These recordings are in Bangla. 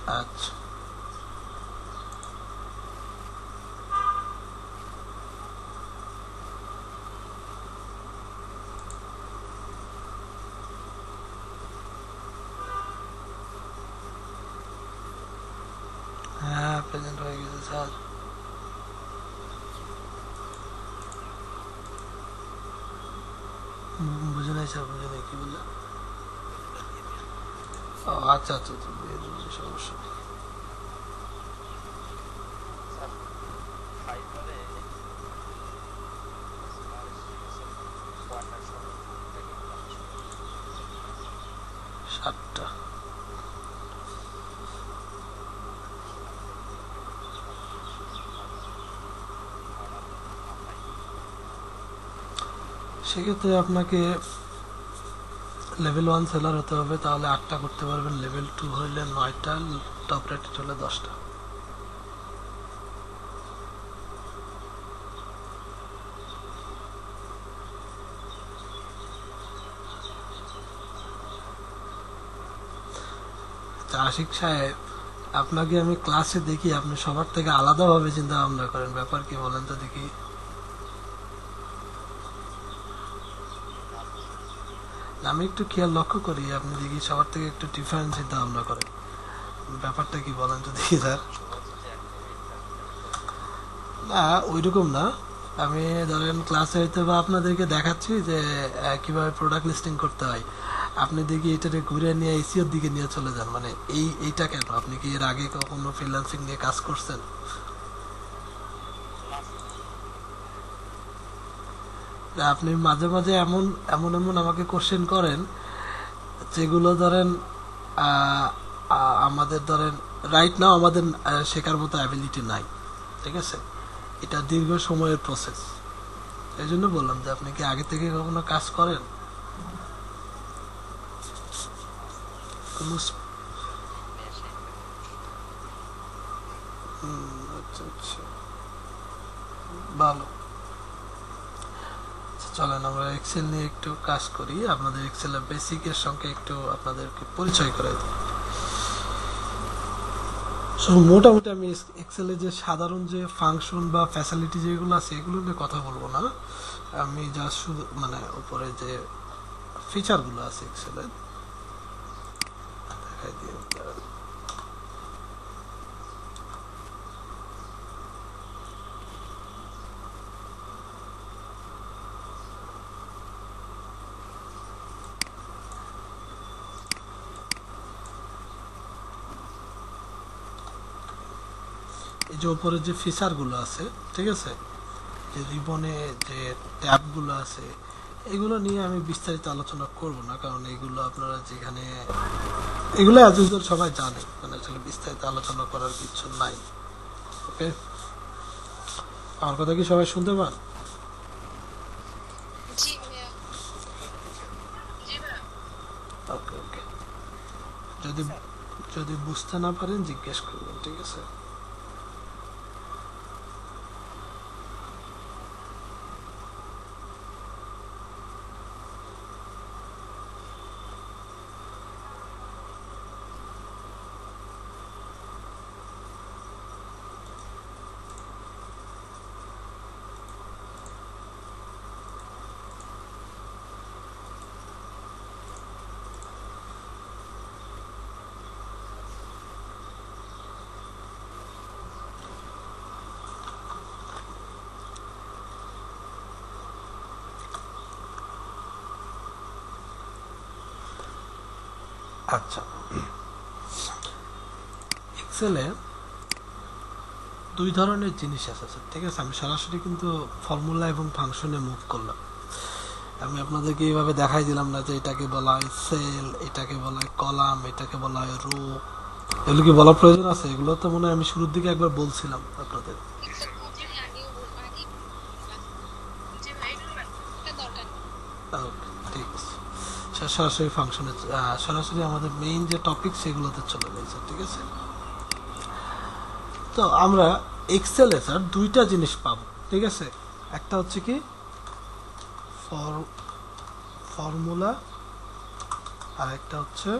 আচ্ছা হ্যাঁ প্রেজেন্ট হয়ে গেছে স্যার। বুঝে নাই স্যার, বুঝে নাই, কি বললেন? ও আচ্ছা আচ্ছা আচ্ছা, দিয়ে দিচ্ছি, সমস্যা নেই। সাতটা। সেক্ষেত্রে আপনাকে লেভেল 1 সেলার হতে হবে, তাহলে 8টা করতে পারবেন। লেভেল 2 হইলে 9টা, টপ রেটেড হলে 10টা। আশিক সাহেব, আপনাকে আমি ক্লাসে দেখি আপনি সবার থেকে আলাদাভাবে চিন্তা ভাবনা করেন, ব্যাপার কি বলেন তো দেখি? আমি একটু খেয়াল লক্ষ্য করি, আপনি দেখি সবার থেকে একটু ডিফারেন্ট চিন্তা ভাবনা করেন, ব্যাপারটা কি বলেন তো দেখি স্যার? না, ওইরকম না। আমি ধরেন ক্লাসে হয়তো বা আপনাদেরকে দেখাচ্ছি যে কিভাবে প্রোডাক্ট লিস্টিং করতে হয়, আপনি দেখি এটাকে ঘুরে নিয়ে এসিওর দিকে নিয়ে চলে যান। মানে এইটা কেন? আপনি কি এর আগে কখনো ফ্রিল্যান্সিং নিয়ে কাজ করছেন? আপনি মাঝে মাঝে এমন এমন এমন আমাকে কোশ্চেন করেন যেগুলো ধরেন আহ, আমাদের ধরেন রাইট নাও আমাদের শেখার মতো অ্যাবিলিটি নাই, ঠিক আছে? এটা দীর্ঘ সময়ের প্রসেস। এই জন্য বললাম যে আপনি কি আগে থেকে কখনো কাজ করেন? কোনো আচ্ছা আচ্ছা, ভালো। আচ্ছা, চলেন আমরা এক্সেল নিয়ে একটু কাজ করি, আপনাদের এক্সেলের বেসিকের সঙ্গে একটু আপনাদেরকে পরিচয় করে দিই। সো মোটামুটি আমি এক্সেলে যে সাধারণ যে ফাংশন বা ফ্যাসিলিটি যেগুলো আছে এগুলো নিয়ে কথা বলবো না। আমি যা শুধু মানে উপরে যে ফিচারগুলো আছে এক্সেলে দেখাই দিই। এই যে উপরে যে ফিচারগুলো আছে, ঠিক আছে, যে রিবনে যে ট্যাবগুলো আছে, এগুলো নিয়ে আমি বিস্তারিত আলোচনা করব না, কারণ এগুলো আপনারা যেখানে এগুলো এত সবাই জানে, মানে আসলে বিস্তারিত আলোচনা করার কিছু নাই। ওকে, আমার কথা কি সবাই শুনতে পান? ওকে ওকে, যদি যদি বুঝতে না পারেন জিজ্ঞেস করবেন, ঠিক আছে? আচ্ছা, এক্সেলে দুই ধরনের জিনিস আছে স্যার, ঠিক আছে? আমি সরাসরি কিন্তু ফর্মুলা এবং ফাংশনে মুভ করলাম। আমি আপনাদেরকে এইভাবে দেখাই দিলাম না যে এটাকে বলা হয় সেল, এটাকে বলা হয় কলাম, এটাকে বলা হয় রো। এগুলো কি বলার প্রয়োজন আছে? এগুলো তো মনে হয় আমি শুরুর দিকে একবার বলছিলাম আপনাদের। আহ, ঠিক আছে, সরাসরি ফাংশনে, সরাসরি আমাদের মেইন যে টপিক সেগুলোতে চলে গেছে, ঠিক আছে? তো আমরা এক্সেলে স্যার দুইটা জিনিস পাবো, ঠিক আছে? একটা হচ্ছে কি ফর্মুলা, আর একটা হচ্ছে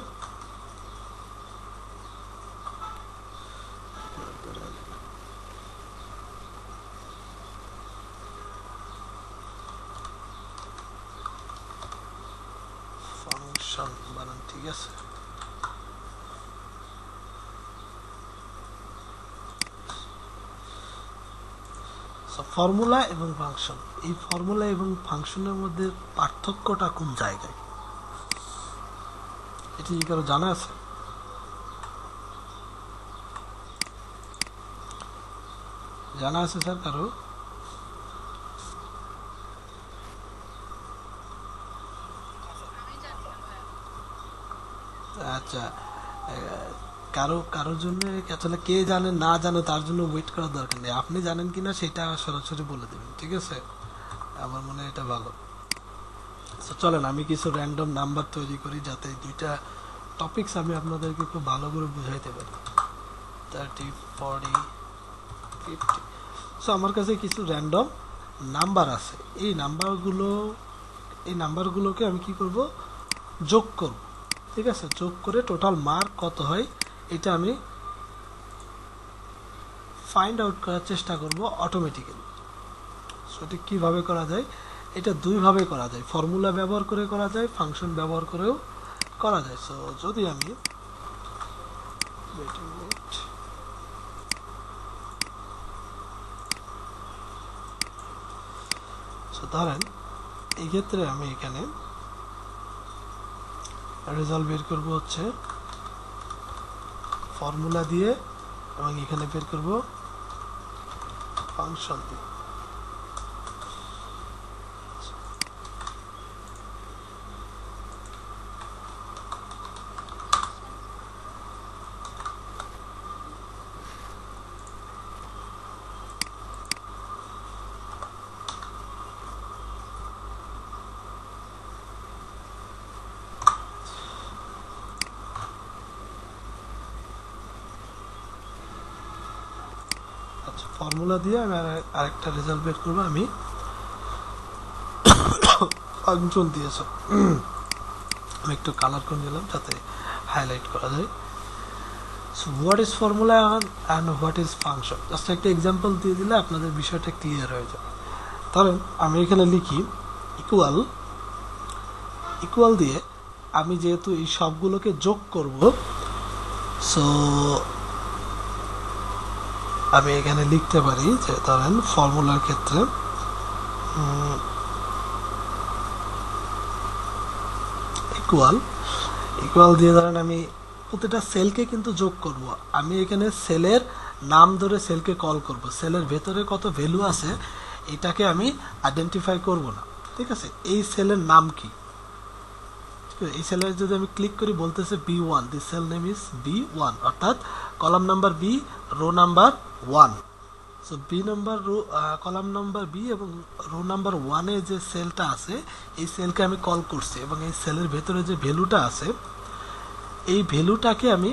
ফাংশন বানান, ঠিক আছে? ফর্মুলা এবং ফাংশন, এই ফর্মুলা এবং ফাংশনের মধ্যে পার্থক্যটা কোন জায়গায়, এটি কি কারো জানা আছে? জানা আছে স্যার কারো? আচ্ছা, কারোর জন্য আসলে কে জানে না জানে তার জন্য ওয়েট করার দরকার নেই, আপনি জানেন কিনা সেটা সরাসরি বলে দেবেন, ঠিক আছে? আমার মনে হয় এটা ভালো। তো চলেন আমি কিছু র্যান্ডম নাম্বার তৈরি করি যাতে দুইটা টপিকস আমি আপনাদেরকে খুব ভালো করে বুঝাইতে পারি। 30, 40, 50। সো আমার কাছে কিছু র্যান্ডম নাম্বার আছে, এই নাম্বারগুলোকে আমি কি করব, যোগ করব, ঠিক আছে? যোগ করে টোটাল মার্ক কত হয় এটা আমি ফাইন্ড আউট করার চেষ্টা করব অটোমেটিক্যালি। সো এটা কীভাবে করা যায়? এটা দুইভাবে করা যায়, ফর্মুলা ব্যবহার করে করা যায়, ফাংশন ব্যবহার করেও করা যায়। সো যদি আমি ধরেন এই ক্ষেত্রে আমি এখানে রেজাল্ট বের করব হচ্ছে ফর্মুলা দিয়ে এবং এখানে বের করব ফাংশন দিয়ে। ফর্মুলা দিয়ে আমি আরেকটা রেজাল্ট বের করবো, আমি ফাংশন দিয়েছ, আমি একটু কালার করে নিলাম যাতে হাইলাইট করা যায়। So what is formula and what is function, just একটা এক্সাম্পল দিয়ে দিলে আপনাদের বিষয়টা ক্লিয়ার হয়ে যাবে। ধরেন আমি এখানে লিখি ইকুয়াল দিয়ে আমি যেহেতু এই সবগুলোকে যোগ করব, সো আমি এখানে লিখতে পারি যে ধরেন ফর্মুলার ক্ষেত্রে ইকুয়াল দিয়ে ধরেন আমি প্রতিটা সেলকে কিন্তু যোগ করব, আমি এখানে সেলের নাম ধরে সেলকে কল করব, সেলের ভেতরে কত ভ্যালু আছে এটাকে আমি আইডেন্টিফাই করব না, ঠিক আছে? এই সেলের নাম কি, এই সেলের যদি আমি ক্লিক করি বলতেছে B1, the sell name is B1, অর্থাৎ column number B, row number 1। So B number row, column number B এবং রো নাম্বার 1-এ যে সেলটা আছে এই সেলকে আমি কল করছি এবং এই সেলের ভেতরে যে ভ্যালুটা আছে এই ভ্যালুটাকে আমি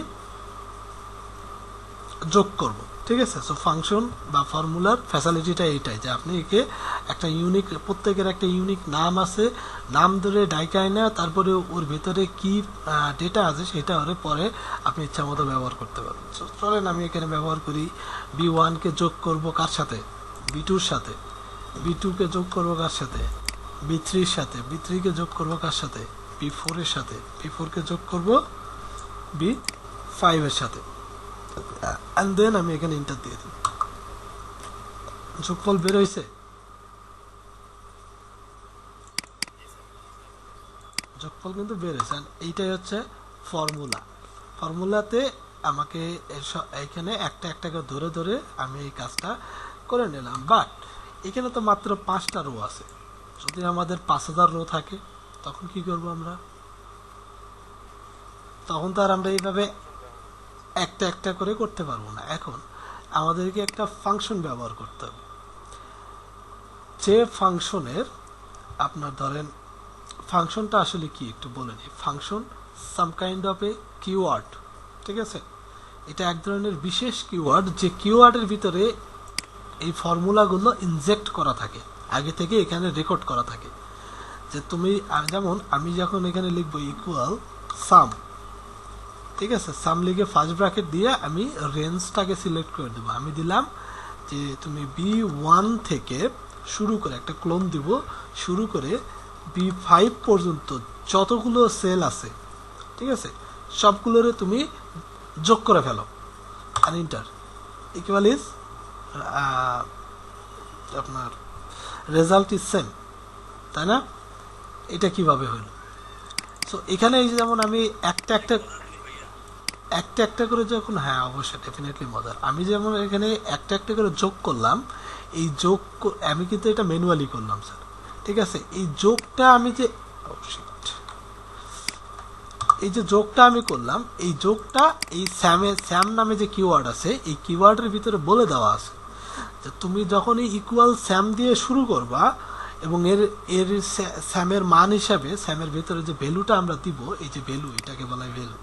যোগ করব, ঠিক আছে? সো ফাংশন বা ফর্মুলার ফ্যাসিলিটিটা এইটাই যে আপনি একে একটা ইউনিক, প্রত্যেকের একটা ইউনিক নাম আছে, নাম ধরে ডাইকায় না, তারপরে ওর ভেতরে কি ডেটা আছে সেটা ওরে পরে আপনি ইচ্ছা মতো ব্যবহার করতে পারবেন। সো চলেন আমি এখানে ব্যবহার করি B1-কে যোগ করব কার সাথে, B2-র সাথে, B2-কে যোগ করব কার সাথে, B3-র সাথে, B3-কে যোগ করব কার সাথে, B4-এর সাথে, B4-কে যোগ করব B5-এর সাথে, and then আমি এখানে এন্টার দিয়ে দিই, যোগফল বের হয়েছে, যোগফল কিন্তু বের হয়েছে। এইটাই হচ্ছে ফর্মুলাতে আমাকে এখানে একটা একটা করে ধরে ধরে আমি এই কাজটা করে নিলাম, বাট এখানে তো মাত্র 5টা রো আছে, যদি আমাদের 5000 রো থাকে তখন কি করব আমরা? তখন তো আর আমরা এইভাবে একটা একটা করে করতে পারবো না। এখন আমাদেরকে একটা ফাংশন ব্যবহার করতে হবে, যে ফাংশনের আপনার ধরেন ফাংশনটা আসলে কি একটু বলে নিই। Function some kind of A keyword, ঠিক আছে? এটা এক ধরনের বিশেষ কিওয়ার্ড, যে কিওয়ার্ডের ভিতরে এই ফর্মুলাগুলো ইনজেক্ট করা থাকে, আগে থেকে এখানে রেকর্ড করা থাকে। যে তুমি যেমন আমি যখন এখানে লিখবো ইকুয়াল সাম, ঠিক আছে, সাম লিখে ফার্স্ট ব্র্যাকেট দিয়ে আমি রেঞ্জটাকে সিলেক্ট করে দেবো, আমি দিলাম যে তুমি B1 থেকে শুরু করে একটা ক্লোন দিব, শুরু করে B5 পর্যন্ত যতগুলো সেল আছে, ঠিক আছে, সবগুলোরে তুমি যোগ করে ফেলো আর ইন্টার ইকুয়াল ইজ আপনার রেজাল্ট ইজ সেম, তাই না? এটা কিভাবে হলো? সো এখানে এই যেমন আমি একটা একটা একটা একটা করে যখন, হ্যাঁ অবশ্যই ডেফিনেটলি মজার, আমি যেমন এখানে একটা একটা করে যোগ করলাম, এই যোগ আমি কিন্তু এটা ম্যানুয়ালি করলাম স্যার, ঠিক আছে? এই যোগটা আমি যে এই যে যোগটা আমি করলাম, এই যোগটা এই স্যাম নামে যে কিওয়ার্ড আছে, এই কিওয়ার্ডের ভিতরে বলে দেওয়া আছে যে তুমি যখন এই ইকুয়াল স্যাম দিয়ে শুরু করবা এবং এর এর স্যামের মান হিসাবে স্যামের ভিতরে যে ভ্যালুটা আমরা দিব, এই যে ভ্যালু, এটাকে বলা হয় ভ্যালু,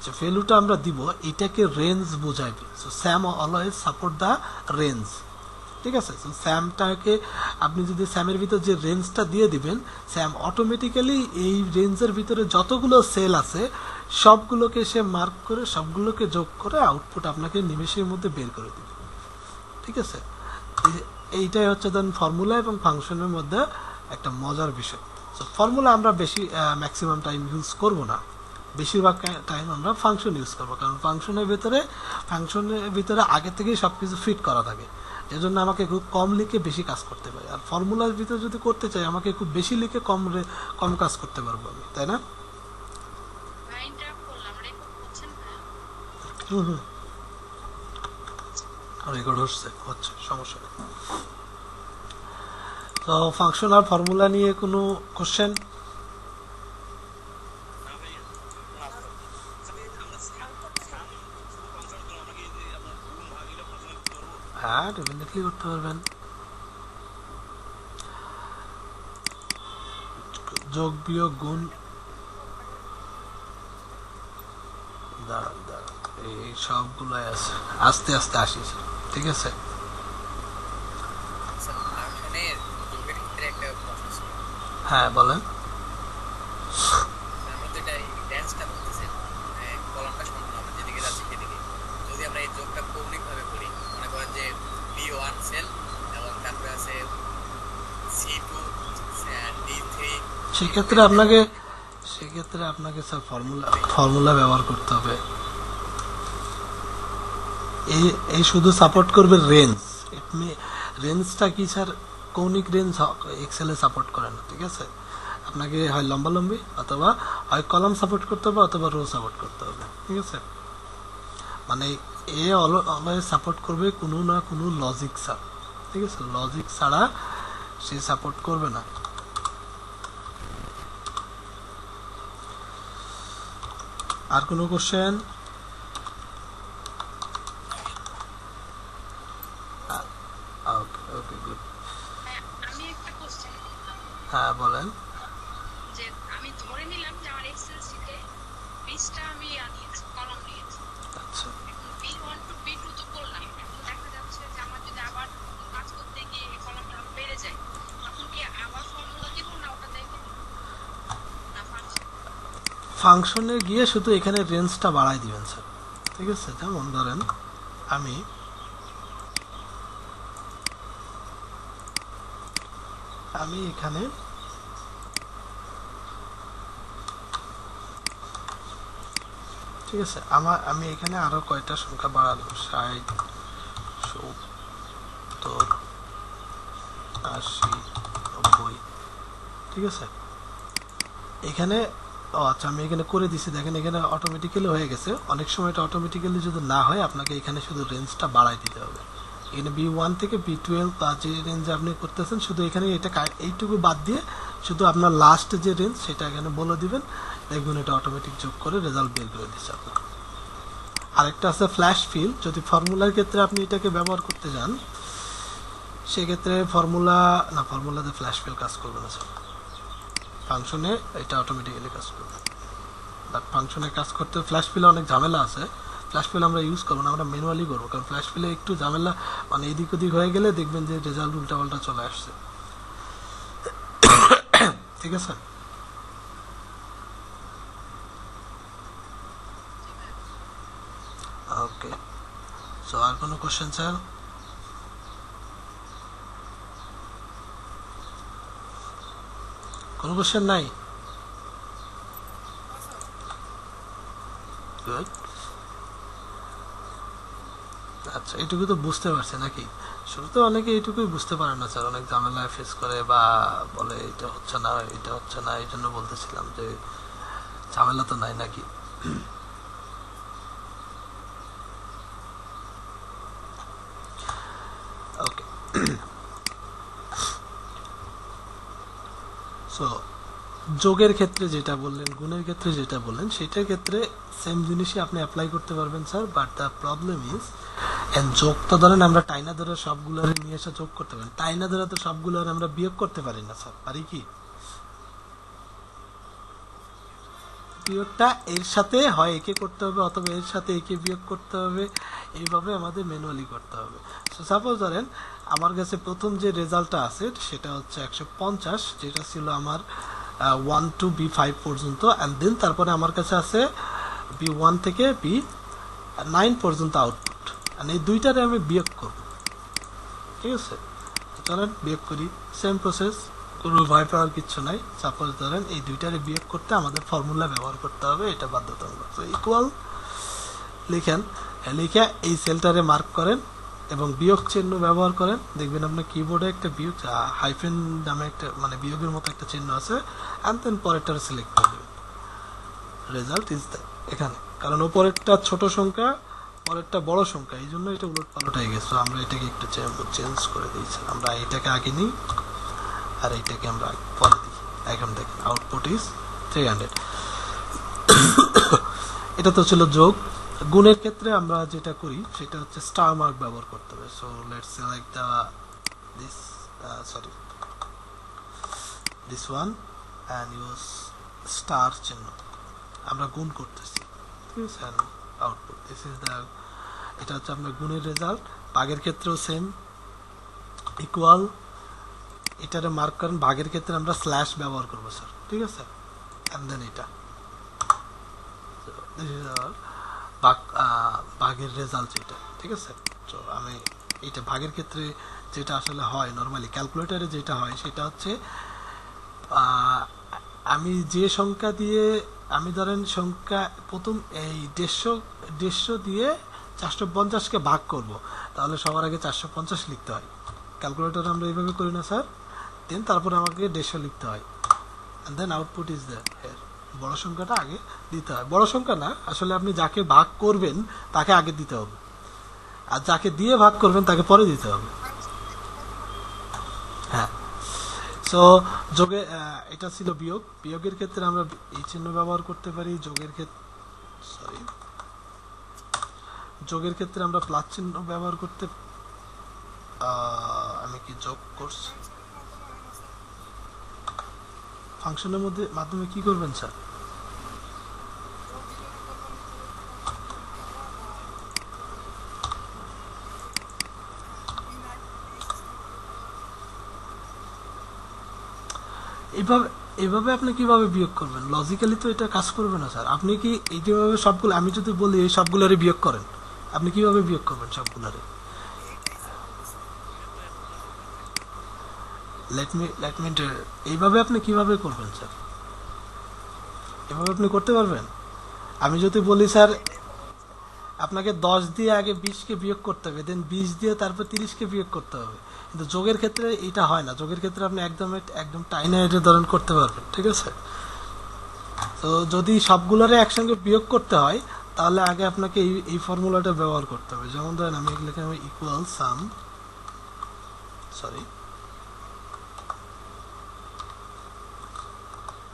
যে ভ্যালুটা আমরা দিব এটাকে রেঞ্জ বোঝাইবে। So sum always support the range, ঠিক আছে? সো স্যামটাকে আপনি যদি স্যামের ভিতর যে রেঞ্জটা দিয়ে দিবেন, স্যাম অটোমেটিক্যালি এই রেঞ্জের ভিতরে যতগুলো সেল আছে সবগুলোকে সে মার্ক করে সবগুলোকে যোগ করে আউটপুট আপনাকে নিমেষের মধ্যে বের করে দিবে, ঠিক আছে? এইটাই হচ্ছে দেন ফর্মুলা এবং ফাংশনের মধ্যে একটা মজার বিষয়। সো ফর্মুলা আমরা বেশি ম্যাক্সিমাম টাইম ইউজ করব না, বেশিরভাগ টাইম আমরা ফাংশন ইউজ করবো, কারণ ফাংশনের ভিতরে আগে থেকেই সব কিছু ফিট করা থাকে, এজন্য আমাকে খুব কম লিখে বেশি কাজ করতে পারি। আর ফর্মুলার ভিতরে যদি করতে চাই আমাকে খুব বেশি লিখে কম কাজ করতে পারবো আমি, তাই না? হুম হুম, রেকর্ড হচ্ছে সমস্যা নেই। তো ফাংশন আর ফর্মুলা নিয়ে কোনো কোশ্চেন? হ্যাঁ ডেফিনেটলি করতে পারবেন। যোগ বিয়োগ গুণ, দাঁড়ান দাঁড়ান, এই সবগুলাই আছে, আস্তে আস্তে আসি, ঠিক আছে? হ্যাঁ বলেন। সেক্ষেত্রে আপনাকে স্যার ফর্মুলা ব্যবহার করতে হবে। এই শুধু সাপোর্ট করবে রেঞ্জ। রেঞ্জটা কি স্যার? কৌণিক রেঞ্জ এক্সেলে সাপোর্ট করে না, ঠিক আছে? আপনাকে হয় লম্বালম্বি অথবা হয় কলাম সাপোর্ট করতে হবে অথবা রো সাপোর্ট করতে হবে, ঠিক আছে? মানে এ অলওয়েজ সাপোর্ট করবে কোনো না কোনো লজিক ছাড়া, ঠিক আছে? লজিক ছাড়া সে সাপোর্ট করবে না। আর কোনো কোশ্চেন? Okay good. হ্যাঁ বলেন। যে আমি ধরে নিলাম যে আমার এক্সেল শিটে 20টা আমি নিয়েছি, কলাম নিয়েছি। আচ্ছা, B1 টু B2 তো করলাম। এখন দেখা যাচ্ছে যে আমার যদি আবার কাজ করতে গিয়ে কলামটা বেড়ে যায়, তখন কি আবার ফর্মুলা দিব না ওটা দেখে না ফাংশনে গিয়ে শুধু এখানে রেঞ্জটা বাড়াই দিবেন স্যার, ঠিক আছে? যেমন ধরেন আমি এখানে ঠিক আছে, আমি এখানে আরো কয়টা সংখ্যা বাড়ালাম, 60, 70, 80, 90, ঠিক আছে? এখানে আচ্ছা আমি এখানে করে দিছি, দেখেন এখানে অটোমেটিক্যালি হয়ে গেছে। অনেক সময় এটা অটোমেটিক্যালি যদি না হয় আপনাকে এখানে শুধু রেঞ্জটা বাড়াই দিতে হবে। এখানে B1 থেকে B12 বা যে রেঞ্জ আপনি করতেছেন, শুধু এখানে এটা এইটুকু বাদ দিয়ে শুধু আপনার লাস্ট যে রেঞ্জ সেটা এখানে বলে দিবেন, দেখবেন এটা অটোমেটিক যোগ করে রেজাল্ট বের করে দিচ্ছে আপনার। আরেকটা আছে ফ্ল্যাশ ফিল, যদি ফর্মুলার ক্ষেত্রে আপনি এটাকে ব্যবহার করতে যান সেক্ষেত্রে ফর্মুলাতে ফ্ল্যাশ ফিল কাজ করবে না স্যার, ফাংশনে এটা অটোমেটিক্যালি কাজ করবে। বাট ফাংশনে কাজ করতে ফ্ল্যাশ ফিলে অনেক ঝামেলা আছে, ফ্ল্যাশ ফিল আমরা ইউজ করবো না, আমরা ম্যানুয়ালি করবো, কারণ ফ্ল্যাশ ফিলে একটু ঝামেলা, মানে এদিক ওদিক হয়ে গেলে দেখবেন যে রেজাল্ট উল্টাপাল্টা চলে আসছে, ঠিক আছে? ওকে, সো আর কোনো কোশ্চেন স্যার? কোনো কোশ্চেন নাই? গুড। আচ্ছা, এটুকু তো বুঝতে পারছে নাকি? শুরুতে অনেকে এইটুকুই বুঝতে পারে না স্যার, অনেক ঝামেলা ফেস করে বা বলে এটা হচ্ছে না এটা হচ্ছে না, এই জন্য বলতেছিলাম যে ঝামেলা তো নাই নাকি। ওকে, সো যোগের ক্ষেত্রে যেটা বললেন, গুণের ক্ষেত্রে যেটা বললেন, সেটার ক্ষেত্রে সেম জিনিসই আপনি অ্যাপ্লাই করতে পারবেন sir, but the problem is যোগ তো ধরেন আমরা টাইনা ধরে সবগুলোর নিয়ে এসে যোগ করতে পারি, টাইনা ধরে তো সবগুলোর আমরা বিয়োগ করতে পারি না স্যার, পারি কি? বিয়োগটা এর সাথে হয় একে করতে হবে অথবা এর সাথে একে বিয়োগ করতে হবে, এইভাবে আমাদের ম্যানুয়ালি করতে হবে। সো সাপোজ ধরেন আমার কাছে প্রথম যে রেজাল্টটা আছে সেটা হচ্ছে 150, যেটা ছিল আমার 1 টু B5 পর্যন্ত, অ্যান্ড দেন তারপরে আমার কাছে আছে B1 থেকে B9 পর্যন্ত আউটপুট, অ্যান্ড এই দুইটারে আমি বিয়োগ করব, ঠিক আছে? চলেন বিয়োগ করি, সেম প্রসেস, কোনো ভয় পাওয়ার কিছু নাই। সাপোজ ধরেন এই দুইটারে বিয়োগ করতে আমাদের ফর্মুলা ব্যবহার করতে হবে, এটা বাধ্যতামূলক। তো ইকুয়াল লিখেন, লিখে এই সেলটারে মার্ক করেন এবং বিয়োগ চিহ্ন ব্যবহার করেন, দেখবেন আপনার কিবোর্ডে একটা বিয়োগ হাইফেন নামে একটা মানে বিয়োগের মতো একটা চিহ্ন আছে, অ্যান্ড দেন পরেরটারে সিলেক্ট করে দেবেন। রেজাল্ট ইজ দ্যাট এখানে, কারণ ওপরেরটা ছোট সংখ্যা পরেরটা বড় সংখ্যা, এই জন্য এটা উলট পালট হয়ে গেছে। আমরা এটাকে একটু চেঞ্জ করে দিয়েছি, আমরা এটাকে আগে নিই আর এইটাকে আমরা পরে দিই। এখন দেখেন আউটপুট ইজ 300। এটা তো ছিল যোগ। গুণের ক্ষেত্রে আমরা যেটা করি সেটা হচ্ছে স্টার মার্ক ব্যবহার করতে হবে। So let's select the this sorry this one and use star চিহ্ন, আমরা গুণ করতেছি, ঠিক আছে? আউটপুট দিস ইজ দ্য, এটা হচ্ছে আপনার গুণের রেজাল্ট। ভাগের ক্ষেত্রেও সেম, ইকুয়াল, এটারে মার্ক করেন। ভাগের ক্ষেত্রে আমরা স্ল্যাশ ব্যবহার করবো স্যার, ঠিক আছে? অ্যান্ড দেন এটা ভাগের রেজাল্ট যেটা, ঠিক আছে? তো আমি এটা ভাগের ক্ষেত্রে যেটা আসলে হয় নর্মালি ক্যালকুলেটারে যেটা হয় সেটা হচ্ছে আমি যে সংখ্যা দিয়ে, আমি ধরেন সংখ্যা প্রথম এই 150 দিয়ে 450কে ভাগ করব, তাহলে সবার আগে 450 লিখতে হয়। ক্যালকুলেটর আমরা এইভাবে করি না স্যার, দেন তারপরে আমাকে 150 লিখতে হয়, and then output is that here. বড় সংখ্যাটা আগে দিতে হয়, বড় সংখ্যা না আসলে, আপনি যাকে ভাগ করবেন তাকে আগে দিতে হবে, আর যাকে দিয়ে ভাগ করবেন তাকে পরে দিতে হবে। হ্যাঁ, সো যোগে এটা ছিল বিয়োগ। বিয়োগের ক্ষেত্রে আমরা এই চিহ্ন ব্যবহার করতে পারি। যোগের ক্ষেত্রে যোগের ক্ষেত্রে আমরা প্লাস চিহ্ন ব্যবহার করতে, আমি কি যোগ করছি ফাংশনের মধ্যে মাধ্যমে কি করবেন স্যার? এইভাবে এভাবে আপনি কিভাবে বিয়োগ করবেন? লজিক্যালি তো এটা কাজ করবে না স্যার। আপনি কি এইভাবে সবগুলো, আমি যদি বলি এই সবগুলোরে বিয়োগ করেন, আপনি কিভাবে বিয়োগ করবেন সবগুলোরে? লেট মি এইভাবে আপনি কিভাবে করবেন স্যার? এভাবে আপনি করতে পারবেন? আমি যদি বলি স্যার আপনাকে 10 দিয়ে আগে 20কে বিয়োগ করতে হবে, দেন 20 দিয়ে তারপর 30কে বিয়োগ করতে হবে, কিন্তু যোগের ক্ষেত্রে এটা হয় না। যোগের ক্ষেত্রে আপনি একদম টাইনা এটা ধরেন করতে পারবেন, ঠিক আছে? তো যদি সবগুলোরে একসঙ্গে বিয়োগ করতে হয় তাহলে আগে আপনাকে এই ফর্মুলাটা ব্যবহার করতে হবে। যেমন ধরেন আমি এগুলোকে equal sum, sorry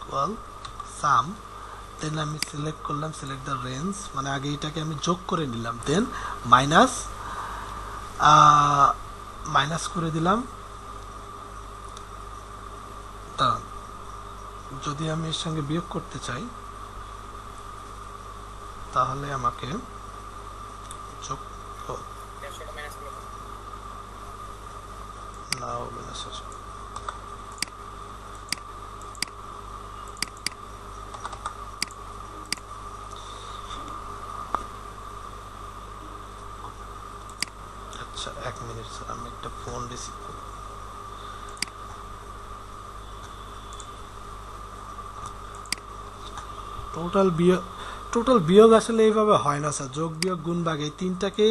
equal sum, then আমি সিলেক্ট করলাম, সিলেক্ট দ্য রেঞ্জ, মানে আগে এটাকে আমি যোগ করে নিলাম, দেন মাইনাস মাইনাস করে দিলাম। যদি আমি এর সঙ্গে বিয়োগ করতে চাই তাহলে আমাকে যোগ নাও মাইনাস আছে। আচ্ছা 1 মিনিট স্যার, আমি একটা ফোন রিসিভ করি। টোটাল বিয়োগ আসলে এইভাবে হয় না স্যার, যোগ বিয়োগ গুণ ভাগ এই তিনটাকে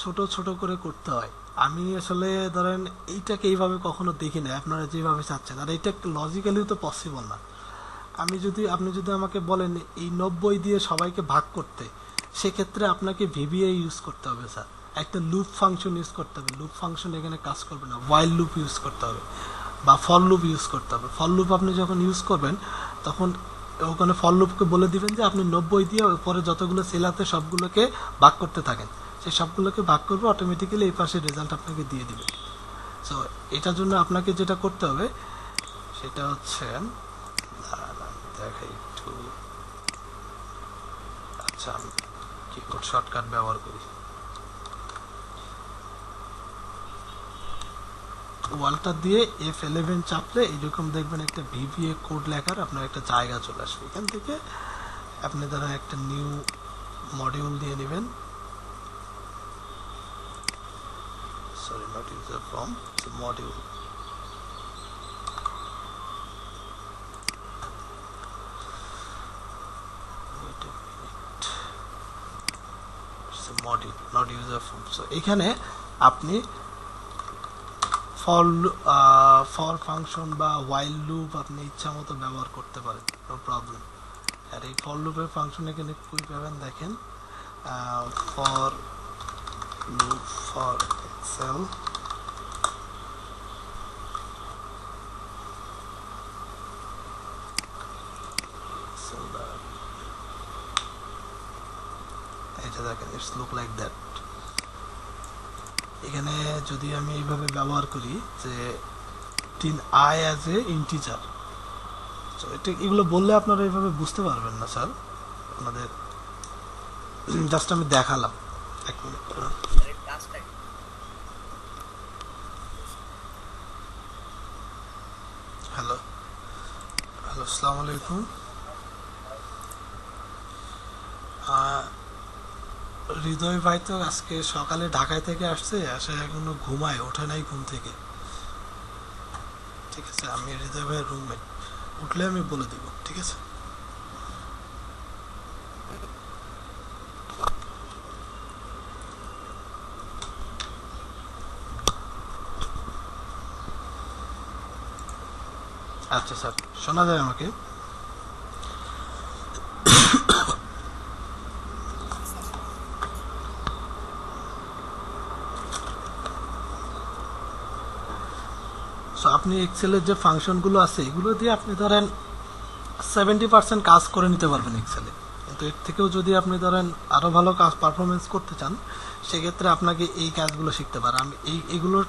ছোট ছোট করে করতে হয়। আমি আসলে ধরেন এইটাকে এইভাবে কখনো দেখি না আপনারা যেভাবে চাচ্ছেন, আর এটা লজিক্যালিও তো পসিবল না। আপনি যদি আমাকে বলেন এই 90 দিয়ে সবাইকে ভাগ করতে, সেক্ষেত্রে আপনাকে ভিবিএ ইউজ করতে হবে স্যার, একটা লুপ ফাংশন ইউজ করতে হবে। লুপ ফাংশন এখানে কাজ করবে না, ওয়াইল লুপ ইউজ করতে হবে বা ফর লুপ ইউজ করতে হবে। ফর লুপ আপনি যখন ইউজ করবেন তখন ওখানে ফর লুপকে বলে দিবেন যে আপনি 90 দিয়ে উপরে যতগুলো সেল আছে সবগুলোকে ভাগ করতে থাকেন, সেই সবগুলোকে ভাগ করবে, অটোমেটিক্যালি এই পাশে রেজাল্ট আপনাকে দিয়ে দিবে। সো এটার জন্য আপনাকে যেটা করতে হবে সেটা হচ্ছে, দেখাই একটু, আচ্ছা আমি কিবোর্ড শর্টকাট ব্যবহার করি। ওয়ালটা দিয়ে F11 চাপলে এইরকম দেখবেন একটা ভিভিএ কোড লেখার আপনার একটা জায়গা চলে আসবে। এখান থেকে আপনি ধরেন একটা নিউ মডিউল দিয়ে নেবেন, sorry not user from, module. Module not user from. So এখানে আপনি ফর ফাংশন বা ওয়াইল লুপ আপনি ইচ্ছা মতো ব্যবহার করতে পারেন, নো প্রবলেম। আর এই ফর লুপের ফাংশন এখানে কই পাবেন দেখেন, ফর লুপ ফর এক্সেল, এটা দেখেন ইটস লুক লাইক দ্যাট। এখানে যদি আমি এইভাবে ব্যবহার করি যে 10i অ্যাজ এ ইন্টিজার, তো এটা এগুলো বললে আপনারা এইভাবে বুঝতে পারবেন না স্যার, আপনাদের জাস্ট আমি দেখালাম। এক মিনিট, হ্যালো হ্যালো, আসসালামু আলাইকুম। হৃদয় ভাই তো আজকে সকালে ঢাকায় থেকে আসছে, আসে এখনো ঘুমায়, ওঠে নাই ঘুম থেকে। ঠিক আছে, আমি হৃদয় ভাইয়ের রুমমেট, উঠলে আমি বলে দিব, ঠিক আছে? আচ্ছা স্যার, শোনা যায় আমাকে? আপনি এক্সেলের যে ফাংশনগুলো আছে এগুলো দিয়ে আপনি ধরেন 70% কাজ করে নিতে পারবেন এক্সেলে, কিন্তু এর থেকেও যদি আপনি ধরেন আরো ভালো কাজ পারফরমেন্স করতে চান, সেক্ষেত্রে আপনাকে এই কাজগুলো শিখতে পারেন। আমি এগুলোর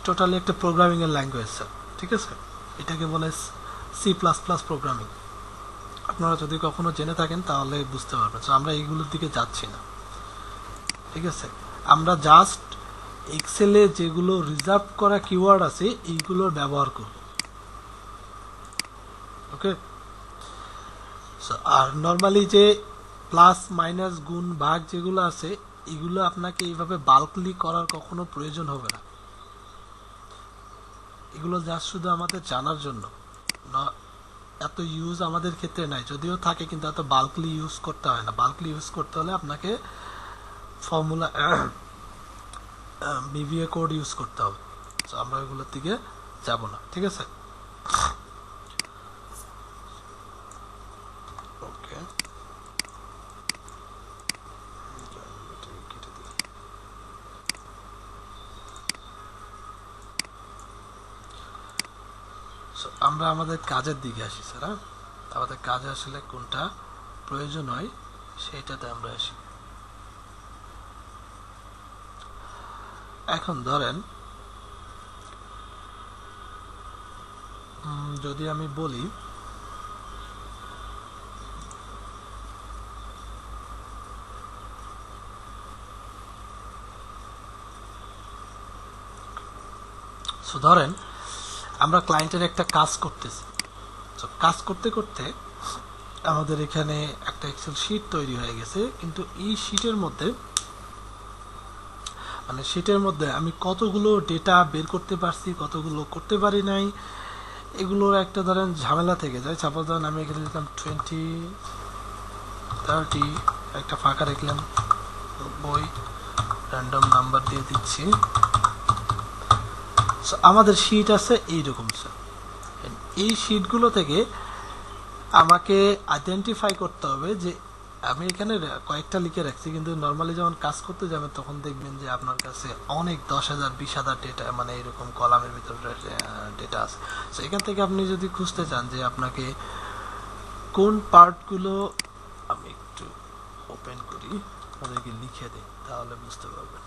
টোটালি একটা প্রোগ্রামিং এর ল্যাঙ্গুয়েজ স্যার, ঠিক আছে? এটাকে বলে C++ প্রোগ্রামিং। আপনারা যদি কখনো জেনে থাকেন তাহলে বুঝতে পারবেন। আমরা এইগুলোর দিকে যাচ্ছি না, ঠিক আছে? আমরা জাস্ট এক্সেলে যেগুলো রিজার্ভ করা কিওয়ার্ড আছে এইগুলোর ব্যবহার করব, ওকে? আর নর্মালি যে প্লাস মাইনাস গুণ ভাগ যেগুলো আছে এগুলো আপনাকে এইভাবে বাল্কলি করার কখনো প্রয়োজন হবে না। এগুলো জাস্ট শুধু আমাদের জানার জন্য, এত ইউজ আমাদের ক্ষেত্রে নাই, যদিও থাকে কিন্তু এত বাল্কলি ইউজ করতে হয় না। বাল্কলি ইউজ করতে হলে আপনাকে ফর্মুলা বিভিএ কোড ইউজ করতে হবে। তো আমরা এগুলোর দিকে যাব না, ঠিক আছে? ওকে, আমরা আমাদের কাজের দিকে আসি স্যার। আমাদের কাজে আসলে কোনটা প্রয়োজন হয় সেইটাতে আমরা আসি। এখন ধরেন যদি আমি বলি ধরেন আমরা ক্লায়েন্টের একটা কাজ করতেছি, তো কাজ করতে করতে আমাদের এখানে একটা এক্সেল শিট তৈরি হয়ে গেছে, কিন্তু এই শিটের মধ্যে শিটের মধ্যে আমি কতগুলো ডেটা বের করতে পারছি, কতগুলো করতে পারি নাই, এগুলোর একটা ধরেন ঝামেলা থেকে যায়। সাপোজ ধরেন আমি এখানে দিলাম 20 30 একটা ফাঁকা রাখলাম, 90 র্যান্ডম নাম্বার দিয়ে দিচ্ছি। So, আমাদের শীট আছে এইরকম স্যার। এই শীটগুলো থেকে আমাকে আইডেন্টিফাই করতে হবে যে আমি এখানে কয়েকটা লিখে রাখছি, কিন্তু নর্মালি যখন কাজ করতে যাবেন তখন দেখবেন যে আপনার কাছে অনেক 10,000 20,000 ডেটা, মানে এরকম কলামের ভিতরে ডেটা আছে। তো এখান থেকে আপনি যদি খুঁজতে চান যে আপনাকে কোন পার্টগুলো, আমি একটু ওপেন করি, ওদেরকে লিখে দিই, তাহলে বুঝতে পারবেন।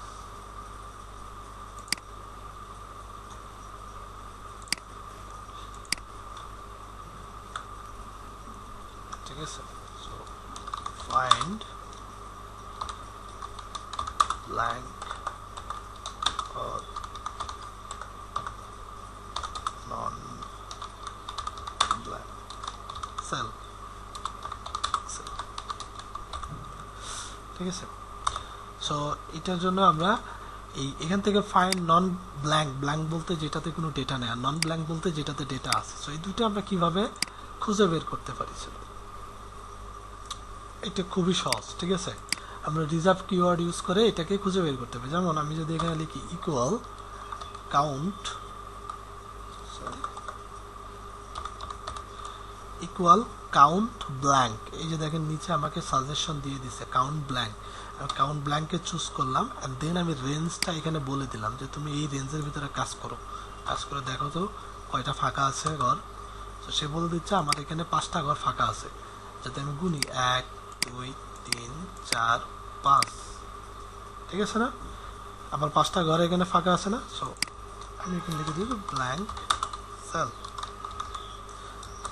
ঠিক আছে, so find blank or non blank cell, ঠিক আছে। সো এটার জন্য আমরা এখান থেকে ফাইন্ড নন ব্ল্যাঙ্ক, ব্ল্যাঙ্ক বলতে যেটাতে কোনো ডেটা নেই, আর নন ব্ল্যাঙ্ক বলতে যেটাতে ডেটা আছে। সো এই দুটো আমরা কিভাবে খুঁজে বের করতে পারি, এটা খুবই সহজ। ঠিক আছে, আমরা রিজার্ভ কিওয়ার্ড ইউজ করে এটাকে খুঁজে বের করতে পারি। যেমন আমি যদি এখানে লিখি equal count, equal count blank, এই যে দেখেন নিচে আমাকে সাজেশন দিয়ে দিছে কাউন্ট ব্ল্যাঙ্ক, আমি কাউন্ট ব্ল্যাঙ্ককে চুজ করলাম, অ্যান্ড দেন আমি রেঞ্জটা এখানে বলে দিলাম যে তুমি এই রেঞ্জের ভিতরে কাজ করো, কাজ করে দেখো তো কয়টা ফাঁকা আছে ঘর। তো সে বলে দিচ্ছে আমার এখানে 5টা ঘর ফাঁকা আছে, যাতে আমি গুনি 1 2 3 4 5, ঠিক আছে না, আমার 5টা ঘর এখানে ফাঁকা আছে না। সো আমি এখানে লিখে দিব blank cell,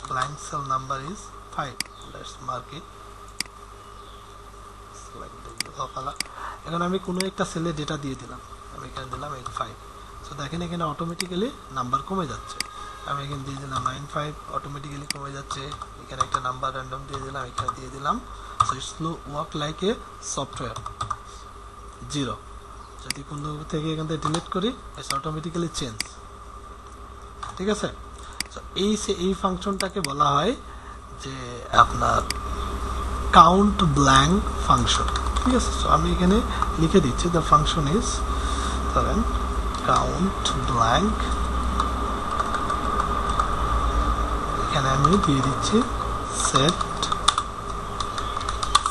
blank cell number is 5, let's mark it, select the yellow color। এখন আমি কোনো একটা সেলে ডেটা দিয়ে দিলাম, আমি এখানে দিলাম 85। সো দেখেন এখানে অটোমেটিক্যালি নাম্বার কমে যাচ্ছে, আমি এখানে দিয়ে দিলাম 95, অটোমেটিক্যালি কমে যাচ্ছে। এখানে একটা নাম্বার র্যান্ডম দিয়ে দিলাম, এখানে দিয়ে দিলাম। So it's work like a software 0। যদি কোনো থেকে এখান থেকে ডিলিট করি, ইটস অটোমেটিক্যালি চেঞ্জ, ঠিক আছে। এই ফাংশনটাকে বলা হয় যে আপনার কাউন্ট ব্ল্যাঙ্ক ফাংশন, ঠিক আছে। সো আমি এখানে লিখে দিচ্ছি দ্য ফাংশন ইজ, ধরেন কাউন্ট ব্ল্যাঙ্ক, এখানে আমি দিয়ে দিচ্ছি সেট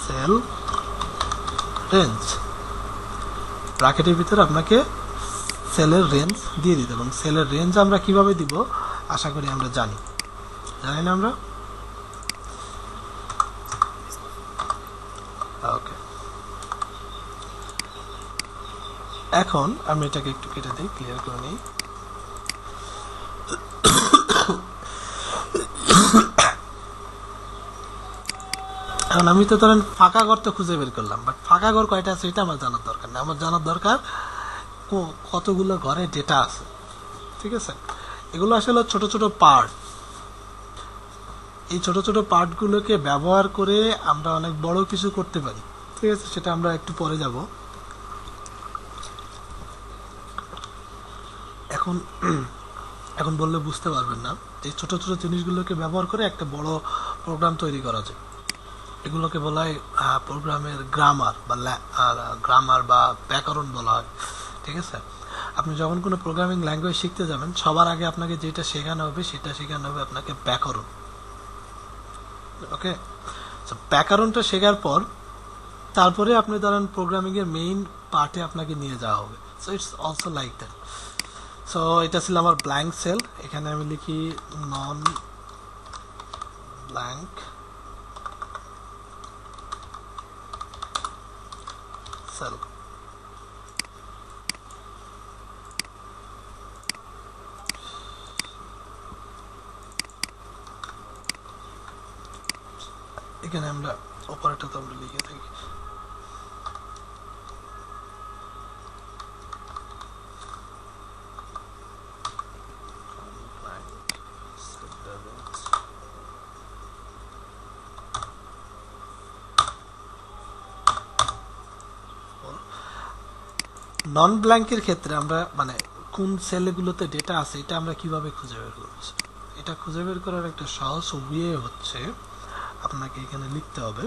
সেল রেঞ্জ, ব্র্যাকেটের ভিতরে আপনাকে সেলের রেঞ্জ দিয়ে দিতে, এবং সেলের রেঞ্জ আমরা কিভাবে দিব আশা করি আমরা জানি না আমরা। ওকে, এখন আমি এটাকে একটু কেটে দিই, ক্লিয়ার করে নিই। এখন আমি তো ধরেন ফাঁকা ঘর তো খুঁজে বের করলাম, বাট ফাঁকা ঘর কয়টা আছে এটা আমার জানার দরকার নেই, আমার জানার দরকার কতগুলো ঘরে ডেটা আছে, ঠিক আছে। এগুলো আসলে ছোট ছোট পার্ট, এই ছোট ছোট পার্টগুলোকে ব্যবহার করে আমরা অনেক বড় কিছু করতে পারি, ঠিক আছে। সেটা আমরা একটু পরে যাব। এখন এখন বললে বুঝতে পারবেন না, এই ছোট ছোট জিনিসগুলোকে ব্যবহার করে একটা বড় প্রোগ্রাম তৈরি করা যায়। এগুলোকে বলা হয় প্রোগ্রামের গ্রামার বা ব্যাকরণ বলা হয়, ঠিক আছে। আপনি যখন কোনো প্রোগ্রামিং ল্যাঙ্গুয়েজ শিখতে যাবেন, সবার আগে আপনাকে যেটা শেখানো হবে সেটা শেখানো হবে আপনাকে ব্যাকরণ, ওকে। সো ব্যাকরণটা শেখার পর তারপরে আপনি ধরেন প্রোগ্রামিং এর মেইন পার্টে আপনাকে নিয়ে যাওয়া হবে। So it's also like that. So এটা ছিল আমার ব্ল্যাঙ্ক সেল, এখানে আমি লিখি নন ব্ল্যাঙ্ক সেল, এখানে আমরা অপারেটর তো আমরা লিখে থাকি। নন ব্ল্যাঙ্কের ক্ষেত্রে আমরা মানে কোন সেলগুলোতে ডেটা আছে এটা আমরা কিভাবে খুঁজে বের করব, এটা খুঁজে বের করার একটা সহজ ওয়ে হচ্ছে আপনাকে এখানে লিখতে হবে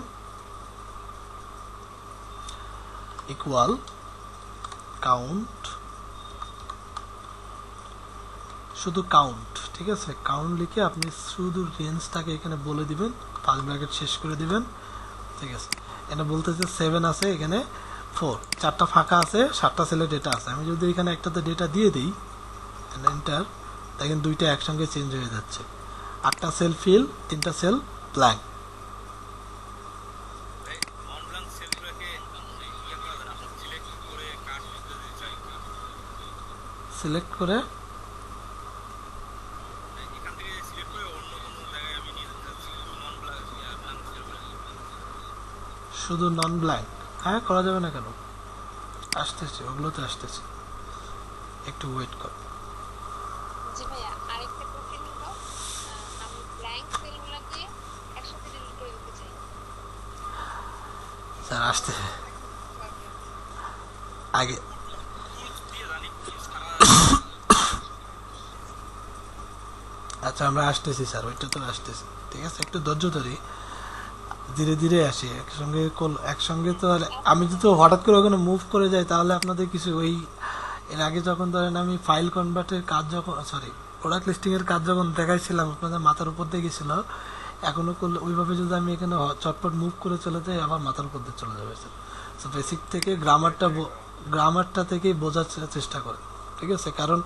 ইকুয়াল কাউন্ট, শুধু কাউন্ট, ঠিক আছে, কাউন্ট লিখে আপনি শুধু রেঞ্জটাকে এখানে বলে দিবেন, ফার্স্ট ব্র্যাকেট শেষ করে দিবেন, ঠিক আছে। এখানে বলতেছে 7 আছে, এখানে 4, 4টা ফাঁকা আছে, 7টা সেলে ডেটা আছে। আমি যদি এখানে একটাতে ডেটা দিয়ে দিই, এন্টার, দেখেন দুইটা একসঙ্গে চেঞ্জ হয়ে যাচ্ছে, 8টা সেল ফিল, 3টা সেল ব্ল্যাঙ্ক। সিলেক্ট করে শুধু নন ব্ল্যাঙ্ক, হ্যাঁ করা যাবে না কেন, আসতেছে, ওগুলোতে আসতেছে, একটু ওয়েট কর। জি ভাইয়া, আরেকটা কোশ্চেন হলো, আমি ব্ল্যাঙ্ক সেলগুলোকে একসাথে ডিলিট করে দিতে চাই। স্যার আসতেছে আগে, আচ্ছা আমরা আসতেছি স্যার, ওইটা তো আসতেছি, ঠিক আছে, একটু ধৈর্য ধরি, ধীরে ধীরে আসি, একসঙ্গে তো। আর আমি যদি হঠাৎ করে ওখানে মুভ করে যাই তাহলে আপনাদের কিছু ওই, এর আগে যখন ধরেন আমি ফাইল কনভার্টের কাজ যখন, সরি প্রোডাক্ট লিস্টিং এর কাজ যখন দেখাইছিলাম আপনাদের মাথার উপর দিয়ে গেছিল, এখনো করলে ওইভাবে যদি আমি এখানে চটপট মুভ করে চলে যাই আবার মাথার উপর দিয়ে চলে যাবে স্যার। সো বেসিক থেকে গ্রামারটা থেকেই বোঝার চেষ্টা করে, ঠিক আছে। কারণ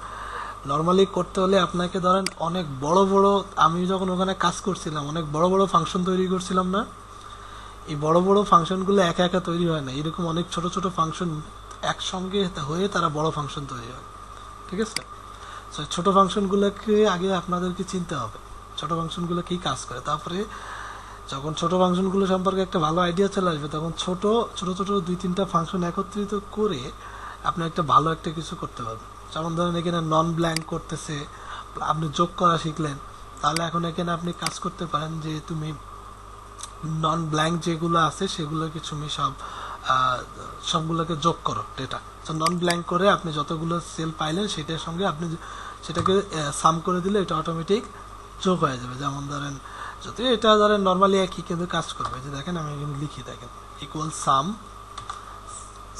নর্মালি করতে হলে আপনাকে ধরেন অনেক বড় বড়, আমি যখন ওখানে কাজ করছিলাম অনেক বড় বড় ফাংশন তৈরি করছিলাম না, এই বড় বড় ফাংশনগুলো একা একা তৈরি হয় না, এরকম অনেক ছোট ছোট ফাংশন একসঙ্গে হয়ে তারা বড় ফাংশন তৈরি হয়, ঠিক আছে। সো ছোট ফাংশনগুলোকে আগে আপনাদেরকে চিনতে হবে, ছোট ফাংশনগুলো কি কাজ করে, তারপরে যখন ছোট ফাংশনগুলো সম্পর্কে একটা ভালো আইডিয়া চলে আসবে তখন ছোট ছোট ছোট 2-3টা ফাংশন একত্রিত করে আপনি একটা ভালো একটা কিছু করতে পারবেন। যেমন ধরেন এখানে নন ব্ল্যাঙ্ক করতেছে, আপনি যোগ করা শিখলেন, তাহলে এখন এখানে আপনি কাজ করতে পারেন যে তুমি নন ব্ল্যাঙ্ক যেগুলো আছে সেগুলোকে তুমি সবগুলোকে যোগ করো ডেটা। তো নন ব্ল্যাঙ্ক করে আপনি যতগুলো সেল পাইলেন সেটার সঙ্গে আপনি সেটাকে সাম করে দিলে এটা অটোমেটিক যোগ হয়ে যাবে। যেমন ধরেন যদি এটা ধরেন নর্মালি একই কিন্তু কাজ করবে, যে দেখেন আমি এখানে লিখি, দেখেন ইকুয়াল সাম,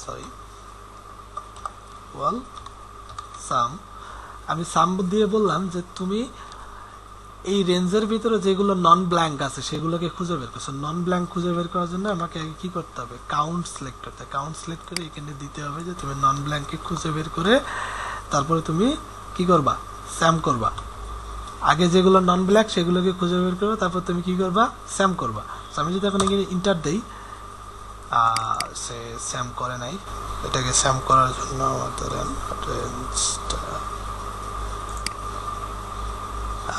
সরি ইকুয়াল সাম, আমি সাম দিয়ে বললাম যে তুমি এই রেঞ্জের ভিতরে যেগুলো নন ব্ল্যাঙ্ক আছে সেগুলোকে খুঁজে বের করছো। নন ব্ল্যাঙ্ক খুঁজে বের করার জন্য আমাকে আগে কি করতে হবে, কাউন্ট সিলেক্ট করতে হবে। কাউন্ট সিলেক্ট করে এখানে দিতে হবে যে তুমি নন ব্ল্যাঙ্ককে খুঁজে বের করে তারপরে তুমি কি করবা, স্যাম করবা। আগে যেগুলো নন ব্ল্যাঙ্ক সেগুলোকে খুঁজে বের করবে, তারপর তুমি কি করবা, স্যাম করবা। আমি যদি এখন এখানে ইন্টার দেই, সে স্যাম করে নাই, এটাকে স্যাম করার জন্য আমাদের রেঞ্জটা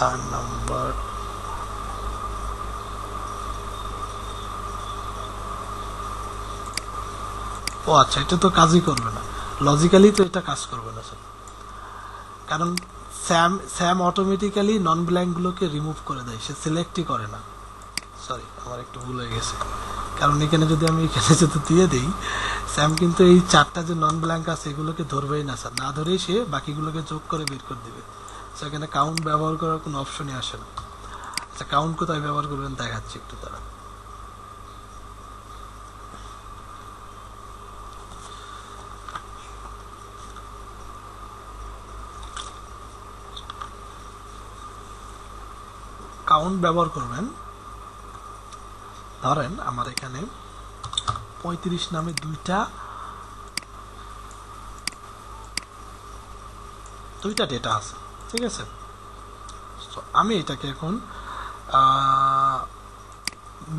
আর নাম্বার ও আচ্ছা, এটা তো কাজই করবে না, লজিক্যালি তো এটা কাজ করবে না স্যার, কারণ স্যাম অটোমেটিক্যালি নন ব্ল্যাঙ্ক গুলোকে রিমুভ করে দেয়, সে সিলেক্টই করে না। সরি আমার একটু ভুল হয়ে গেছে, কারণ এখানে যদি আমি এখানে যদি দিয়ে দিই স্যাম কিন্তু এই 4টা যে নন ব্ল্যাঙ্ক আছে এগুলোকে ধরবেই না স্যার, না ধরেই সে বাকিগুলোকে যোগ করে বের করে দিবে। সেখানে কাউন্ট ব্যবহার করার কোনো অপশনই আসে না। আচ্ছা কাউন্ট কোথায় ব্যবহার করবেন দেখাচ্ছি একটু তারা। কাউন্ট ব্যবহার করবেন, ধরেন আমার এখানে 35 নামে দুইটা ডেটা আছে, ঠিক আছে। আমি এটাকে এখন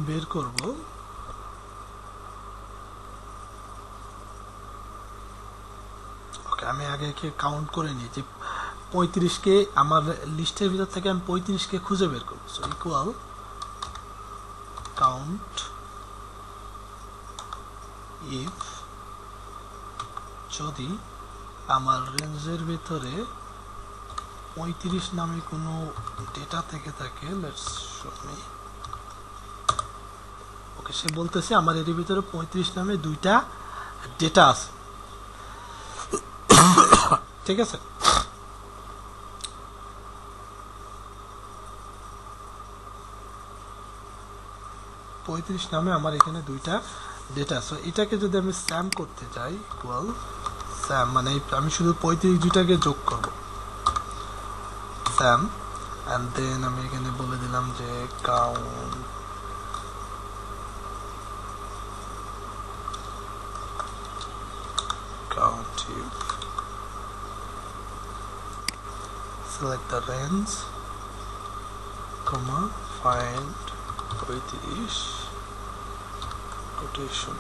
বের করব, ওকে আমি আগে কাউন্ট করে নিই যে 35কে আমার লিস্টের ভিতর থেকে আমি 35কে খুঁজে বের করবো। সো ইকুয়াল কাউন্ট ইফ যদি আমার রেঞ্জের ভিতরে 35 নামে কোনো ডেটা থেকে থাকে, লেটস শো মি, ওকে সে বলতেছে আমার এর ভিতরে 35 নামে দুইটা ডেটা আছে, ঠিক আছে। পঁয়ত্রিশ নামে আমার এখানে দুইটা ডেটা। সো এটাকে যদি আমি স্যাম করতে চাই, ইকুয়াল স্যাম মানে আমি শুধু 35 দুইটাকে যোগ করব, স্যাম, অ্যান্ড দেন আমি এখানে বলে দিলাম যে count if select the range, comma, find 35 quotation.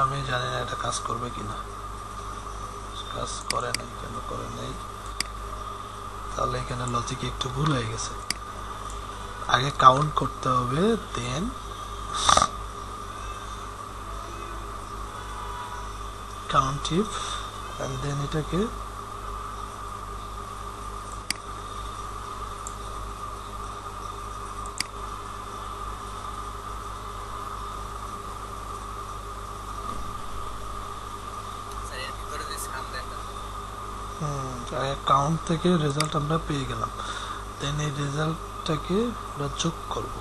আমি জানি না এটা কাজ করবে কিনা, কাজ করে নাই, কেন করে নাই? তাহলে এখানে লজিকে একটু ভুল হয়ে গেছে। আগে কাউন্ট করতে হবে, দেন কাউন্ট ইফ, এন্ড দেন এটাকে কাউন্ট থেকে রেজাল্ট আমরা পেয়ে গেলাম, দেন এই রেজাল্টটাকে আমরা যোগ করব,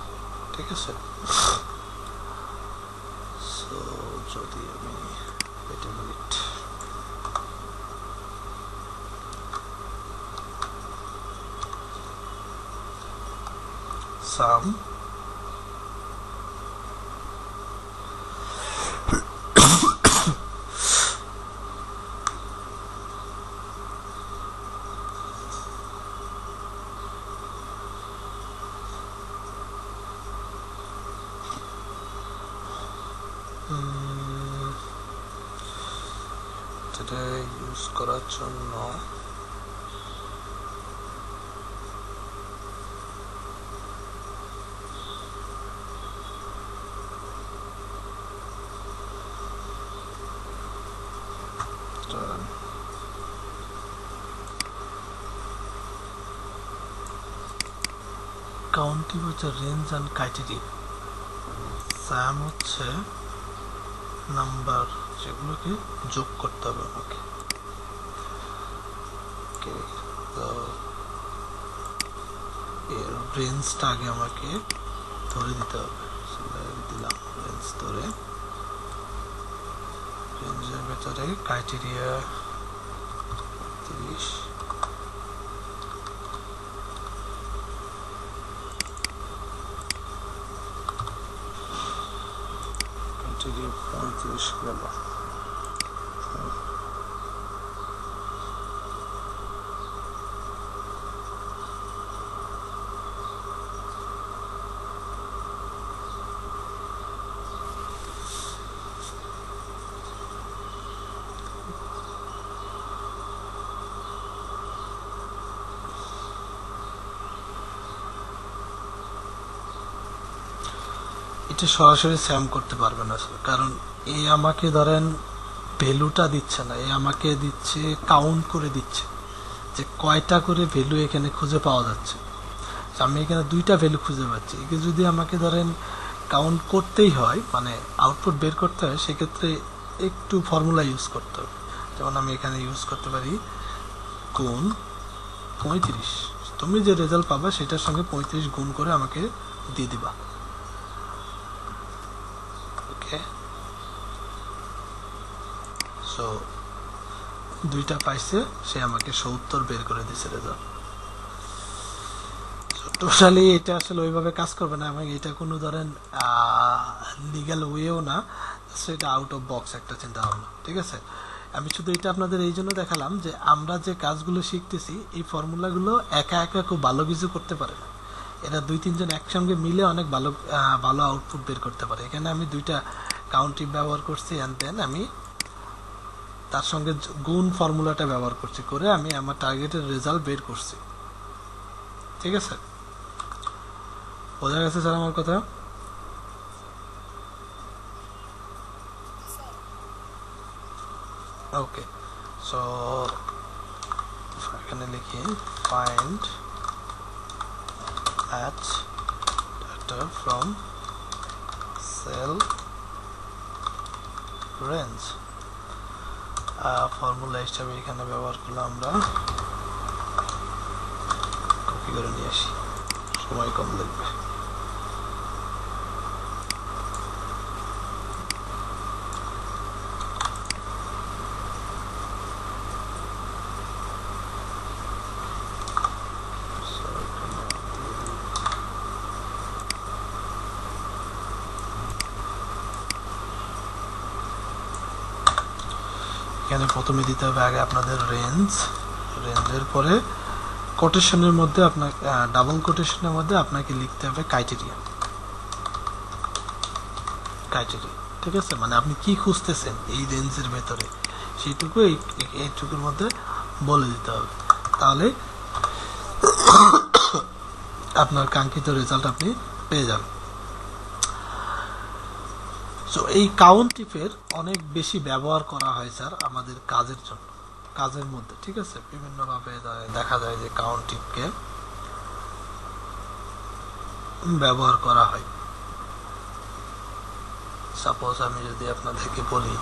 ঠিক আছে? সো যদি আমি এটা মিনিট সাম এটা ইউজ করার জন্য কাউন্টিং হচ্ছে রেঞ্জ অ্যান্ড ক্রাইটেরিয়া, স্যাম হচ্ছে নাম্বার যেগুলোকে যোগ করতে হবে আমাকে। তো এর রেঞ্জটা আগে আমাকে ধরে দিতে হবে, দিলাম রেঞ্জ ধরে, রেঞ্জের ভেতরে ক্রাইটেরিয়া 30, ক্রাইটেরিয়া 35 গেল। এটা সরাসরি স্যাম করতে পারবে না, কারণ এ আমাকে ধরেন ভ্যালুটা দিচ্ছে না, এ আমাকে দিচ্ছে কাউন্ট করে দিচ্ছে যে কয়টা করে ভ্যালু এখানে খুঁজে পাওয়া যাচ্ছে। আমি এখানে দুইটা ভ্যালু খুঁজে পাচ্ছি, একে যদি আমাকে ধরেন কাউন্ট করতেই হয়, মানে আউটপুট বের করতে হয়, সেক্ষেত্রে একটু ফর্মুলা ইউজ করতে হবে। যেমন আমি এখানে ইউজ করতে পারি গুণ 35, তুমি যে রেজাল্ট পাবা সেটার সঙ্গে 35 গুণ করে আমাকে দিয়ে দিবা। ওকে, সো দুইটা পাইছে, সে আমাকে 70 বের করে দিছে রেজাল্ট। টোটালি এটা আসলে ওইভাবে কাজ করবে না, এবং এটা কোনো ধরেন লিগ্যাল ওয়েও না, সেটা আউট অফ বক্স একটা চিন্তা ভাবনা, ঠিক আছে? আমি শুধু এটা আপনাদের এই জন্য দেখালাম যে আমরা যে কাজগুলো শিখতেছি, এই ফর্মুলাগুলো একা একা খুব ভালো কিছু করতে পারে না, এরা 2-3 জন একসঙ্গে মিলে অনেক ভালো ভালো আউটপুট বের করতে পারে। এখানে আমি দুইটা কাউন্টিং ব্যবহার করছি, অ্যান্ড দেন আমি তার সঙ্গে গুণ ফর্মুলাটা ব্যবহার করছি, করে আমি আমার টার্গেটের রেজাল্ট বের করছি, ঠিক আছে? বোঝা গেছে স্যার আমার কথা? ওকে, সো এখানে লিখি find match data from cell range, formula হিসাবে এখানে ব্যবহার করলাম আমরা কুকি করে নিয়ে আসি, সময় কম লাগবে। এখানে প্রথমে দিতে হবে আগে আপনাদের রেঞ্জের পরে কোটেশনের মধ্যে আপনাকে ডাবল কোটেশনের মধ্যে আপনাকে লিখতে হবে ক্রাইটেরিয়া, ঠিক আছে? মানে আপনি কি খুঁজতেছেন এই রেঞ্জের ভেতরে সেইটুকু এইটুকুর মধ্যে বলে দিতে হবে, তাহলে আপনার কাঙ্ক্ষিত রেজাল্ট আপনি পেয়ে যাবেন। তো এই কাউন্ট টিপের অনেক বেশি ব্যবহার করা হয় স্যার আমাদের কাজের জন্য, কাজের মধ্যে, ঠিক আছে? বিভিন্নভাবে দেখা যায় যে কাউন্ট টিপকে ব্যবহার করা হয়। সাপোজ আমি যদি আপনাদেরকে বলি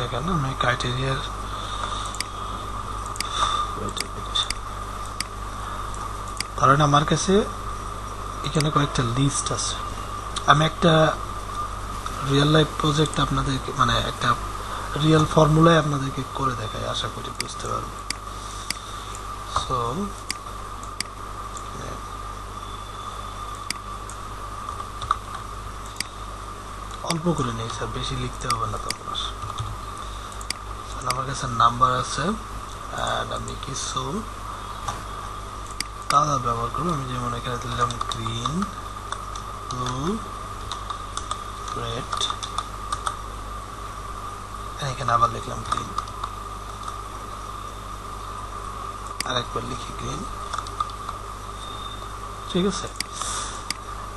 এখানে আমি ক্রাইটেরিয়ার ধরেন আমার কাছে এখানে কয়েকটা লিস্ট আছে, আমি একটা রিয়েল লাইফ প্রজেক্ট আপনাদেরকে মানে একটা রিয়েল ফর্মুলায় আপনাদেরকে করে দেখাই, আশা করি বুঝতে পারবেন। সো অল্প করে নেই স্যার, বেশি লিখতে হবে না। তো আমার কাছে নাম্বার আছে আর আমি কিছু কালার ব্যবহার করবো। আমি যেমন এখানে দিলাম গ্রিন, ব্লু, রেড, এখানে আবার লিখলাম গ্রিন, আরেকবার লিখি গ্রিন, ঠিক আছে?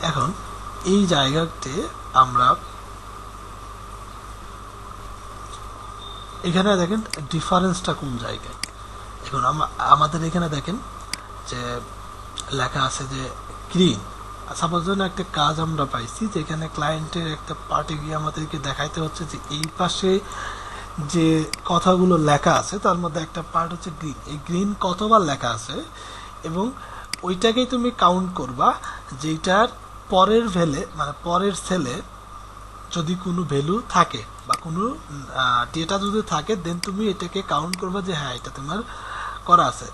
এখন এই জায়গাতে আমরা এখানে দেখেন ডিফারেন্সটা কোন জায়গায়। এখন আমাদের এখানে দেখেন যে লেখা আছে যে গ্রিন। সাপোজ একটা কাজ আমরা পাইছি যেখানে ক্লায়েন্টের একটা পার্টি গিয়ে আমাদেরকে দেখাইতে হচ্ছে যে এই পাশে যে কথাগুলো লেখা আছে তার মধ্যে একটা পার্ট হচ্ছে গ্রিন। এই গ্রিন কতবার লেখা আছে এবং ওইটাকেই তুমি কাউন্ট করবা, যেটার পরের ভ্যালে মানে পরের সেলে যদি কোনো ভ্যালু থাকে বা কোনো ডেটা যদি থাকে দেন তুমি এটাকে কাউন্ট করবা যে হ্যাঁ এটা তোমার করা আছে।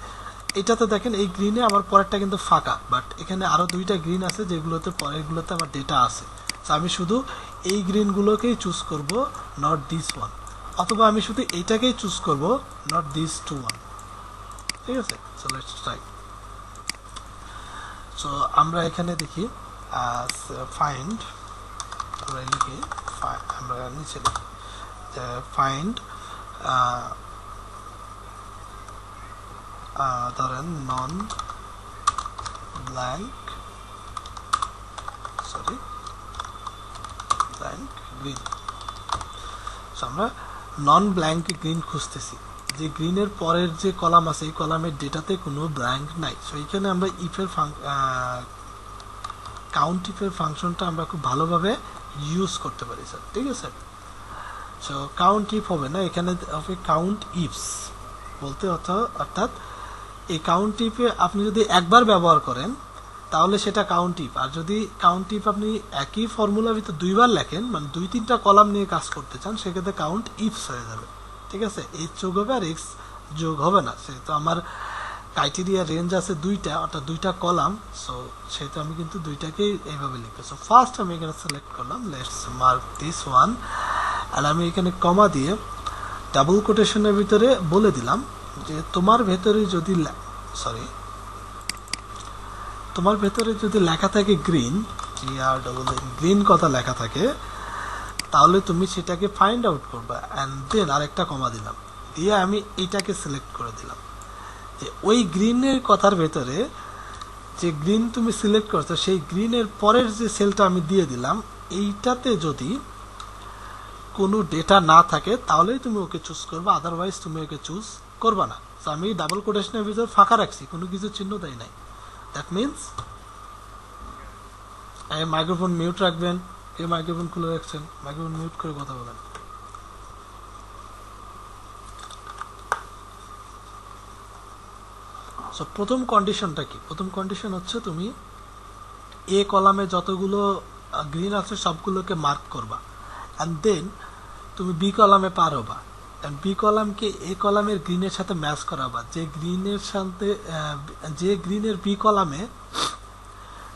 এটাতে দেখেন এই গ্রিনে আমার পরেরটা কিন্তু ফাঁকা, বাট এখানে আরো দুইটা গ্রিন আছে যেগুলোতে পরেরগুলোতে আমার ডেটা আছে। আমি শুধু এই গ্রিনগুলোকেই চুজ করব, নট দিস ওয়ান, অথবা আমি শুধু এইটাকেই চুজ করব, নট দিস টু ওয়ান, ঠিক আছে? So let's try. সো আমরা এখানে দেখি ফাইন্ড, আমরা লিখি আমরা নিচে লিখি ফাইন্ড ধরেন নন ব্ল্যাঙ্ক গ্রিন। আমরা নন ব্ল্যাঙ্ক গ্রিন খুঁজতেছি, যে গ্রিনের পরের যে কলাম আছে এই কলামের ডেটাতে কোনো ব্ল্যাঙ্ক নাই। সো এইখানে আমরা ইফের কাউন্ট ইফের ফাংশনটা আমরা খুব ভালোভাবে ইউজ করতে পারি স্যার, ঠিক আছে? সো কাউন্ট ইফ হবে না, এখানে হবে কাউন্ট ইফস বলতে অর্থাৎ এই কাউন্ট ইফে আপনি যদি একবার ব্যবহার করেন তাহলে সেটা কাউন্ট ইফ, আর যদি কাউন্ট ইফ আপনি একই ফর্মুলার ভিতরে দুইবার লেখেন মানে দুই তিনটা কলাম নিয়ে কাজ করতে চান সেক্ষেত্রে কাউন্ট ইফস হয়ে যাবে, ঠিক আছে? এইচ যোগ হবে আর এক্স যোগ হবে না। সেহেতু আমার ক্রাইটেরিয়া রেঞ্জ আছে দুইটা, অর্থাৎ দুইটা কলাম, সো সেহেতু আমি কিন্তু দুইটাকেই এইভাবে লিখবো। সো ফার্স্ট আমি এখানে সিলেক্ট করলাম, লেটস মার্ক দিস ওয়ান, আর আমি এখানে কমা দিয়ে ডাবল কোটেশনের ভিতরে বলে দিলাম যে তোমার ভেতরে যদি লেখা থাকে গ্রিন, গ্রিন কথা লেখা থাকে, তাহলে তুমি সেটাকে ফাইন্ড আউট করবা। অ্যান্ড দেন আরেকটা কমা দিলাম, দিয়ে আমি এইটাকে সিলেক্ট করে দিলাম যে ওই গ্রিনের কথার ভেতরে যে গ্রিন তুমি সিলেক্ট করছো সেই গ্রিনের পরের যে সেলটা আমি দিয়ে দিলাম, এইটাতে যদি কোনো ডেটা না থাকে তাহলেই তুমি ওকে চুজ করবে, আদারওয়াইজ তুমি ওকে চুজ করবা না। তো আমি ডাবল কোটেশনের ভিতর ফাঁকা রাখছি, কোনো কিছু চিহ্ন দেয় নাই। দ্যাট মিনস মাইক্রোফোন মিউট রাখবেন, কে মাইক্রোফোন খুলে রাখছেন মাইক্রোফোন মিউট করে কথা বলেন। সো প্রথম কন্ডিশনটা কি? প্রথম কন্ডিশন হচ্ছে তুমি এ কলামে যতগুলো গ্রিন আছে সবগুলোকে মার্ক করবা, অ্যান্ড দেন তুমি বি কলামে পার হবা, অ্যান্ড বি কলামকে এ কলামের গ্রিনের সাথে ম্যাচ করাবা। যে গ্রিনের বি কলামে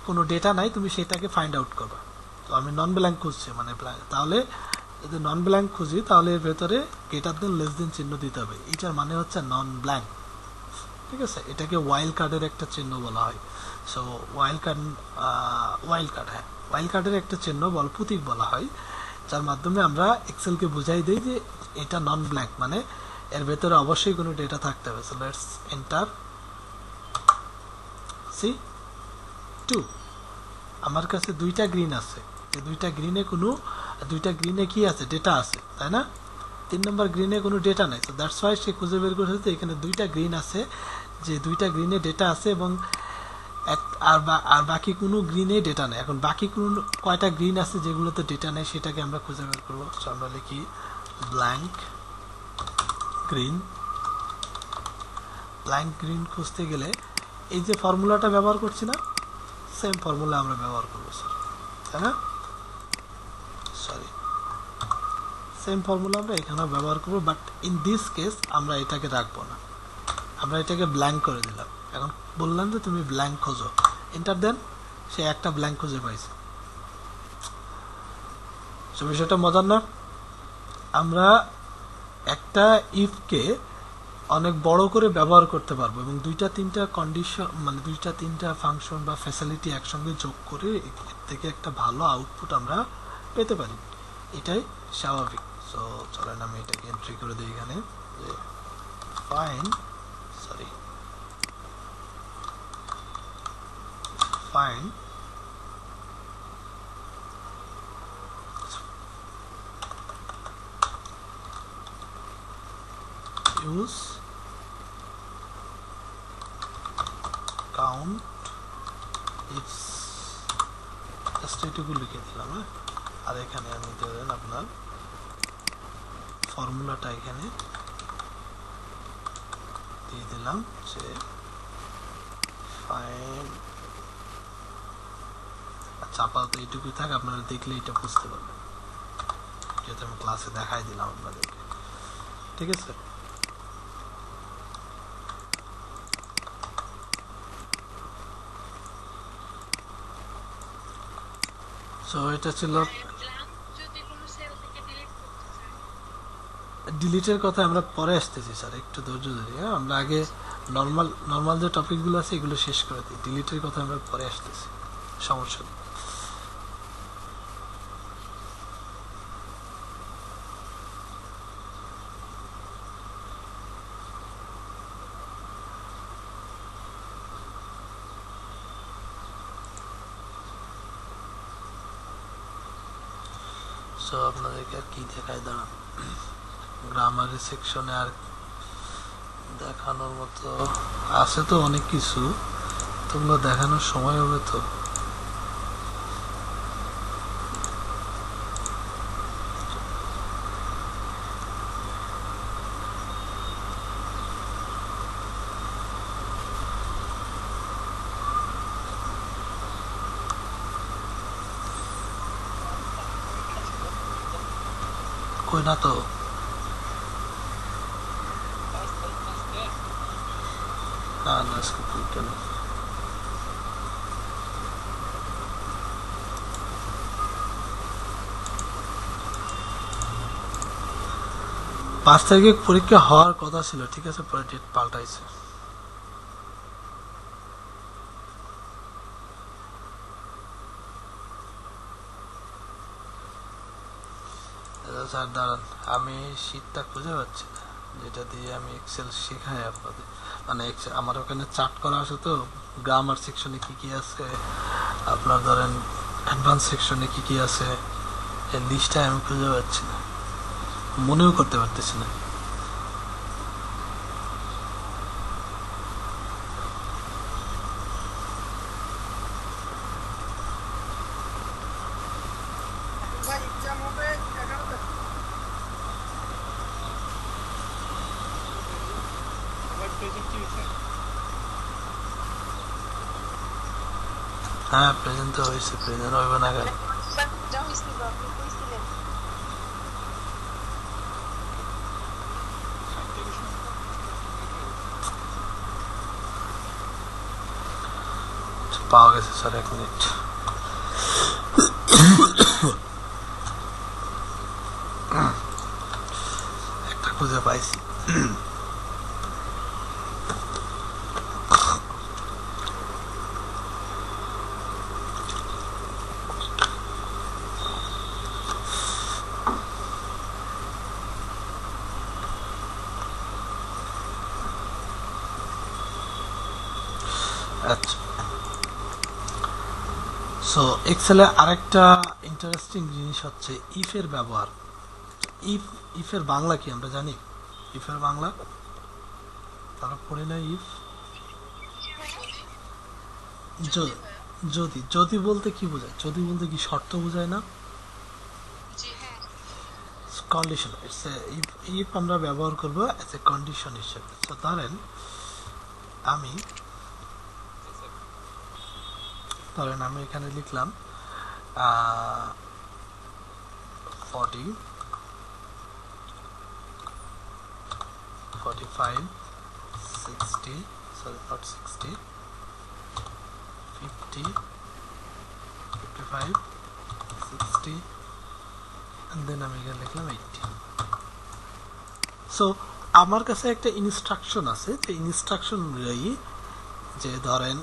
কোনো ডেটা নাই তুমি সেটাকে ফাইন্ড আউট করবা। তো আমি নন ব্ল্যাঙ্ক খুঁজছি, মানে তাহলে যদি নন ব্ল্যাঙ্ক খুঁজি তাহলে এর ভেতরে গ্রেটার দেন লেস দেন চিহ্ন দিতে হবে। এটার মানে হচ্ছে নন ব্ল্যাঙ্ক, ঠিক আছে? এটাকে ওয়াইল্ড কার্ডের একটা চিহ্ন বলা হয়। সো ওয়াইল্ড কার্ড হ্যাঁ, ওয়াইল্ড কার্ডের একটা চিহ্ন প্রতীক বলা হয়, যার মাধ্যমে আমরা এক্সেলকে বুঝাই দিই যে এটা নন ব্ল্যাঙ্ক, মানে এর ভেতরে অবশ্যই কোনো ডেটা থাকতে হবে। So let's enter C 2। আমার কাছে দুইটা গ্রিন আছে, যে দুইটা গ্রিনে কি আছে? ডেটা আছে, তাই না? 3 নম্বর গ্রিনে কোনো ডেটা নাই। তো দ্যাটস ওয়াই সে খুঁজে বের করেছে এখানে দুইটা গ্রিন আছে, যে দুইটা গ্রিনে ডেটা আছে, এবং আর বাকি কোনো গ্রিনে ডেটা নেই। এখন বাকি কোন কয়টা গ্রিন আছে যেগুলোতে ডেটা নেই সেটাকে আমরা খুঁজে বের করবো। আমরা লিখি ব্ল্যাঙ্ক গ্রিন খুঁজতে গেলে এই যে ফর্মুলাটা ব্যবহার করছি না, সেম ফর্মুলা আমরা ব্যবহার করবো স্যার, তাই না? সরি, সেম ফর্মুলা আমরা এখানে ব্যবহার করবো, বাট ইন দিস কেস আমরা এটাকে রাখবো না, আমরা এটাকে ব্ল্যাঙ্ক করে দিলাম। এখন বললাম যে তুমি ব্ল্যাঙ্ক খোঁজো, এন্টার দেন, সে একটা ব্ল্যাঙ্ক খুঁজে পাইছে। সো বিষয়টা মজার না? আমরা একটা ইফকে অনেক বড় করে ব্যবহার করতে পারবো, এবং দুইটা তিনটা কন্ডিশন, মানে দুইটা তিনটা ফাংশন বা ফ্যাসিলিটি একসঙ্গে যোগ করে এর থেকে একটা ভালো আউটপুট আমরা পেতে পারি, এটাই স্বাভাবিক। সো চলেন আমি এটাকে এন্ট্রি করে দিই এখানে, যে find use count ifs, just এটুকু লিখে দিলাম। হ্যাঁ, আর এখানে আমি দেবেন আপনার ফর্মুলাটা এখানে দিয়ে দিলাম, যে ফাইন্ড, আচ্ছা আপাতত এইটুকুই থাক, আপনারা দেখলে এটা বুঝতে পারবেন, যেহেতু আমি ক্লাসে দেখাই দিলাম আপনাদেরকে, ঠিক আছে? সো এটা ছিল ডিলিটের কথা, আমরা পরে আসতেছি স্যার, একটু ধৈর্য ধরি। হ্যাঁ, আমরা আগে নর্মাল যে টপিকগুলো আছে এগুলো শেষ করে দিই, ডিলিটের কথা আমরা পরে আসতেছি, সমস্যা নেই। সো আপনাদেরকে আর কি দেখায়, দাঁড়ান, গ্রামারের সেকশনে আর দেখানোর মতো আছে তো অনেক কিছু, তোগুলো দেখানোর সময় হবে তো। কই না তো, না না আজকে পরীক্ষা নেই। 5 তারিখে পরীক্ষা হওয়ার কথা ছিল, ঠিক আছে, পরে ডেট পাল্টাইছে। স্যার দাঁড়ান, আমি শীটটা খুঁজে পাচ্ছি না যেটা দিয়ে আমি এক্সেল শেখাই আপনাদের, মানে আমার ওখানে চার্ট করা আছে তো, গ্রামার সেকশনে কি কি আছে, আপনার ধরেন অ্যাডভান্স সেকশনে কি কি আছে এই লিস্টটা আমি খুঁজে পাচ্ছি না, মনেও করতে পারতেছি না। ভাই এক্সাম হবে 11 তারিখ। আবার প্রেজেন্ট কি হয়েছে? হ্যাঁ প্রেজেন্ট তো হয়েছে, প্রেজেন্ট হইবে না কেন? যা হয়েছিল আপনি কইছিলেন। পাওয়া গেছে স্যার, 1 মিনিট। একটা খুঁজে পাইছি। আচ্ছা, সো এক্সেলে আরেকটা ইন্টারেস্টিং জিনিস হচ্ছে ইফের ব্যবহার। ইফের বাংলা কি আমরা জানি? ইফের বাংলা তারা পড়ে না। ইফ যদি যদি বলতে কি বোঝায়? যদি বলতে কি শর্ত বোঝায় না? জি হ্যাঁ। কন্ডিশন। ইটস ইফ আমরা ব্যবহার করব এজ এ কন্ডিশন হিসেবে। তো ধরেন আমি আমি এখানে লিখলাম 40 45 60, sorry not 60, 50 55 60 and then আমি এখানে লিখলাম 80। সো আমার কাছে একটা ইনস্ট্রাকশন আছে, যে ইনস্ট্রাকশন অনুযায়ী যে ধরেন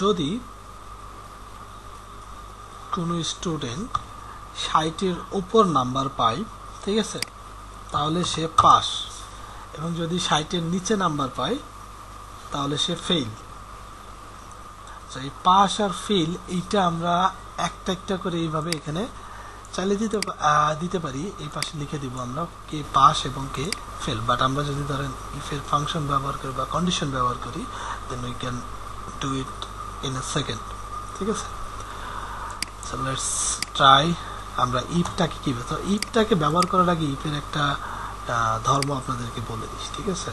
যদি কোনো স্টুডেন্ট 60-এর উপর নাম্বার পায়, ঠিক আছে, তাহলে সে পাস, এবং যদি 60-এর নিচে নাম্বার পায় তাহলে সে ফেল। তো এই পাস আর ফেল এইটা আমরা একটা একটা করে এইভাবে এখানে চালিয়ে দিতে পারি। এই পাশে লিখে দিব আমরা কে পাস এবং কে ফেল। বাট আমরা যদি ধরেন ইফের ফাংশন ব্যবহার করি বা কন্ডিশন ব্যবহার করি, then we can do it in a second, ঠিক আছে। So let's try. আমরা ইফটাকে কি, তো ইফটাকে ব্যবহার করার আগে ইফের একটা ধর্ম আপনাদেরকে বলে দিই, ঠিক আছে।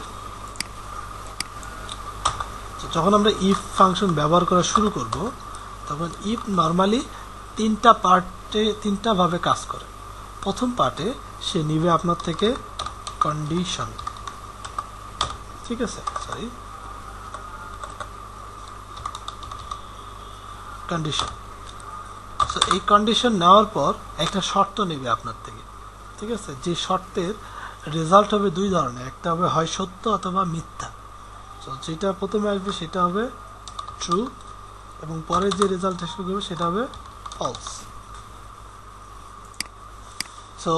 তো যখন আমরা ইফ ফাংশন ব্যবহার করা শুরু করব, তখন ইফ নর্মালি তিনটা ভাবে কাজ করে। প্রথম পার্টে সে নিবে আপনার থেকে কন্ডিশন, ঠিক আছে, সরি কন্ডিশন। সো এই কন্ডিশন নেওয়ার পর একটা শর্ত নেবে আপনার থেকে, ঠিক আছে, যে শর্তের রেজাল্ট হবে দুই ধরনের, একটা হবে হয় সত্য অথবা মিথ্যা। তো যেটা প্রথমে আসবে সেটা হবে ট্রু, এবং পরে যে রেজাল্ট আসবে সেটা হবে ফলস। সো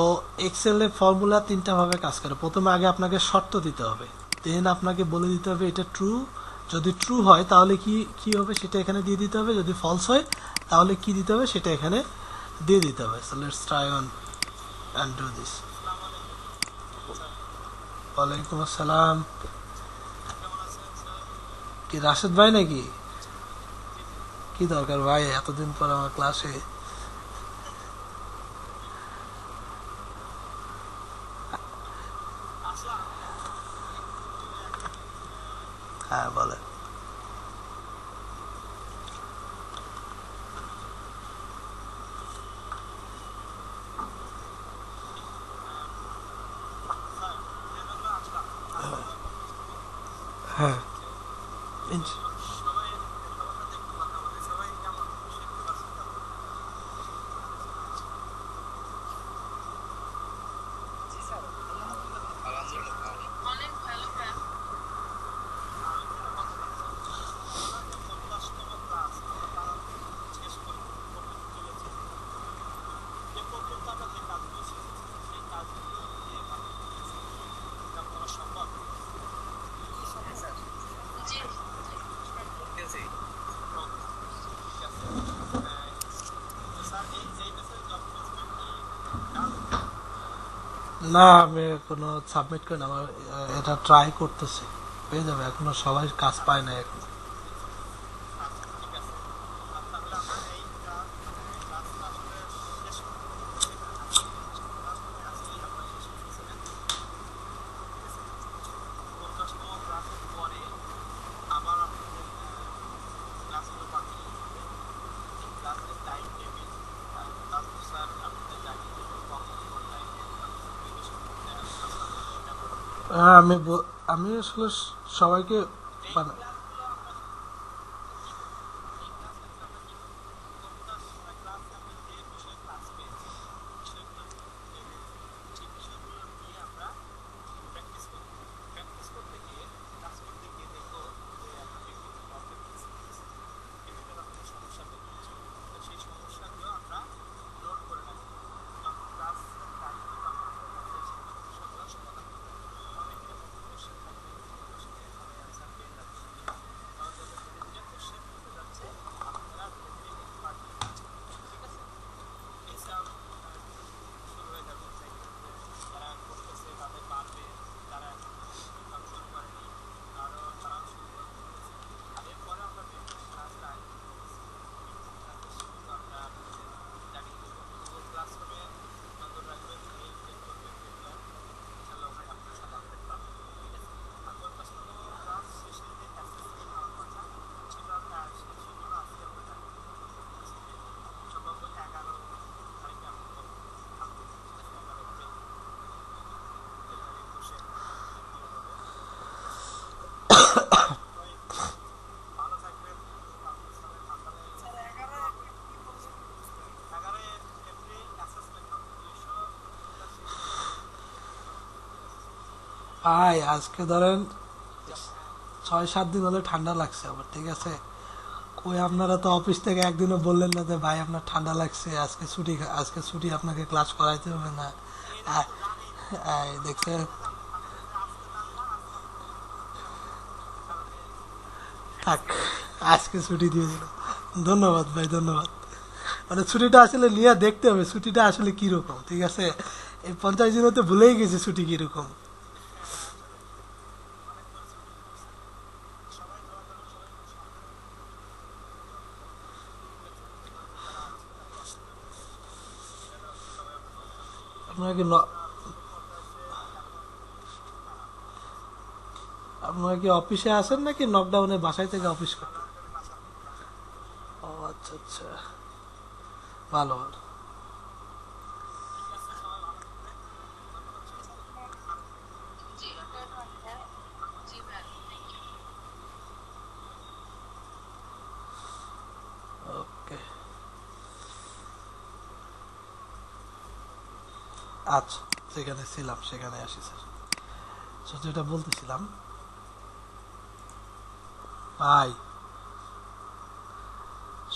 এক্সেলে ফর্মুলা তিনটা ভাবে কাজ করে। প্রথমে আগে আপনাকে শর্ত দিতে হবে, দেন আপনাকে বলে দিতে হবে এটা ট্রু। যদি ট্রু হয় তাহলে কি হবে সেটা এখানে দিয়ে দিতে হবে, যদি ফলস হয় তাহলে কি দিতে হবে সেটা এখানে দিয়ে দিতে হবে। So let's try on and do this. ওয়ালাইকুম আসসালাম। কি রাশেদ ভাই নাকি? কি দরকার ভাই এতদিন পর আমার ক্লাসে? হ্যাঁ বলে। হ্যাঁ অনেক ভালো ভাইয়া। জি না, আমি এখনো সাবমিট করি না, আমার এটা ট্রাই করতেছি, পেয়ে যাবে, এখনো সবাই কাজ পায় না এখন। আচ্ছা ঠিক আছে। তাহলে আমরা এই ক্লাসটা আসলে শেষ করব। ক্লাসটা আজকেই আমরা শেষ করতেছিলাম, ঠিক আছে? 50তম ক্লাসের পরে আবার আপনাদের ক্লাসগুলো বাকি হবে। এই ক্লাসের টাইম টেবিল তাজমুল স্যার আপনাদের জানিয়ে দেবেন কখন কোন টাইমে আপনাদের প্রিপারেশন করতে হবে, ক্লাসটা ব্যবহার করতে হবে। হ্যাঁ, আমি আসলে সবাইকে এই মানে ক্লাসগুলো আমরা এই ক্লাসগুলো আমরা কি করব? 50 ক্লাসে আমরা যে বিষয়ে ক্লাস পেয়েছি, বিষয়গুলো পেয়েছি, সেই বিষয়গুলো নিয়ে আমরা প্র্যাকটিস করব। প্র্যাকটিস করতে গিয়ে কাজ করতে গিয়ে দেখব যে আমরা বিভিন্ন প্রবলেম ফেস করতেছি, বিভিন্ন রকমের সমস্যা ফেস করছি। তো সেই সমস্যাগুলো আমরা নোট করে রাখবো। যখন ক্লাসের টাইম দিব আমরা ক্লাসে সেই সমস্যাগুলো সমাধান করব। তাহলে এখানে কত কোশ্চেন থাকবে, কোশ্চেনের সবাই অ্যান্সার পেয়ে যাচ্ছে। তাহলে যত ধীরে ধীরে কোশ্চেন করতে যাচ্ছে আপনারা ধীরে ধীরে এক্সপার্ট হয়ে যাচ্ছেন, ঠিক আছে? এক্সাম শুরু হয়ে যাবে, দেখবেন যে যারা করতেছে তাদের পারবে, যারা এখন এক্সাম শুরু করেনি তারাও শুরু করে ফেলতেছে। এরপরে আমরা বিভিন্ন ক্লাসের আয়োজন করতেছি, বিভিন্ন ক্লাসের শিডিউল আমরা আপনাদের জানিয়ে দেবো। গুগল ক্লাসরুমে নজর রাখবেন, মেইল চেক করবেন, দেখবেন ইনশাল্লাহ ওখানে আপনারা সব আপডেট পাবেন, ঠিক আছে? আর 50তম ক্লাস শেষে যে অ্যাসেসমেন্ট হওয়ার কথা সেটা সেগুলো আজকে আমরা জানিয়ে দেবো। আজকে সম্ভবত 11 তারিখে আমরা করবো, থাকবো, ঠিক আছে? 11 মে ফেব্রুয়ারি 21-এ ভিডিও হবে, ঠিক আছে? সবাই ভালো থাকবেন, তাজমুল ইসলামের ঠান্ডা লেগে গেছে। 11 এপ্রিল অ্যাসেসমেন্ট হবে, 200 শেষ হলে ভাই আজকে ধরেন 6-7 দিন হলে ঠান্ডা লাগছে আমার, ঠিক আছে? কই আপনারা তো অফিস থেকে একদিনও বললেন না যে ভাই আপনার ঠান্ডা লাগছে, আজকে ছুটি, আপনাকে ক্লাস করাইতে হবে না। এরা আ- তো জানেই না। দেখছেন? আমি বলছি আজকে জানলাম, আজকে আপনারা বলবেন যে ছুটি হবে না, কালকে থাক, অ্যাসেসমেন্ট হবে। আজকে ছুটি দিয়ে দিল। ধন্যবাদ ভাই, ধন্যবাদ। মানে ছুটিটা আসলে নিয়ে দেখতে হবে ছুটিটা আসলে কিরকম, ঠিক আছে? এই 50 দিনও তো ভুলেই গেছি ছুটি কিরকম। হ্যাঁ, আসলে অনেকবার ছুটি পড়ছে। সবাই দোয়া করবেন, সবাই যেন সামনে পরীক্ষা যারা আছে তারা বাস্তবে সেটা সবাই আমরা দোয়া করি। আপনারা কি আমরা ছোট পর্দায় যে খেলাধুলাগুলো খারাপ, ঠিক আছে? আপনারা কি অফিসে আছেন নাকি নকডাউনে বাসায় থেকে অফিস করতে? লকডাউনে বাসা থেকে করি। ও আচ্ছা আচ্ছা, ভালো ভালো। ঠিক আছে, সবাই ভালো থাকবেন, ধন্যবাদ সবাইকে। জি জি ম্যাম, থ্যাংক ইউ। ওকে, আচ্ছা, যেখানে ছিলাম সেখানে আসি স্যার। তো যেটা বলতেছিলাম, ভাই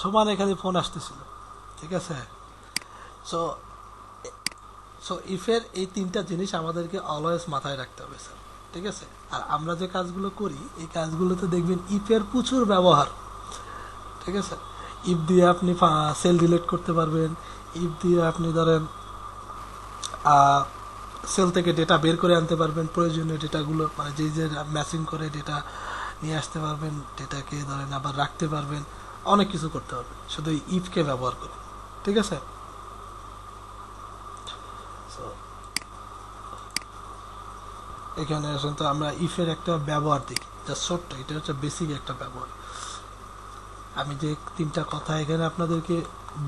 সমানে খালি ফোন আসতেছিল, ঠিক আছে? সো সো ইফের এই 3টা জিনিস আমাদেরকে অলওয়েজ মাথায় রাখতে হবে স্যার, ঠিক আছে? আর আমরা যে কাজগুলো করি এই কাজগুলোতে দেখবেন ইফের প্রচুর ব্যবহার, ঠিক আছে? ইফ দিয়ে আপনি সেল ডিলিট করতে পারবেন, ইফ দিয়ে আপনি ধরেন সেল থেকে ডেটা বের করে আনতে পারবেন, প্রয়োজনীয় ডেটাগুলো মানে যে ম্যাচিং করে ডেটা নিয়ে আসতে পারবেন, ডেটাকে ধরেন আবার রাখতে পারবেন, অনেক কিছু করতে পারবেন শুধু এই ইফকে ব্যবহার করে, ঠিক আছে? So, এখানে আসেন তো আমরা ইফের একটা ব্যবহার দেখি, যা ছোট্ট, এটা হচ্ছে বেসিক একটা ব্যবহার। আমি যে 3টা কথা এখানে আপনাদেরকে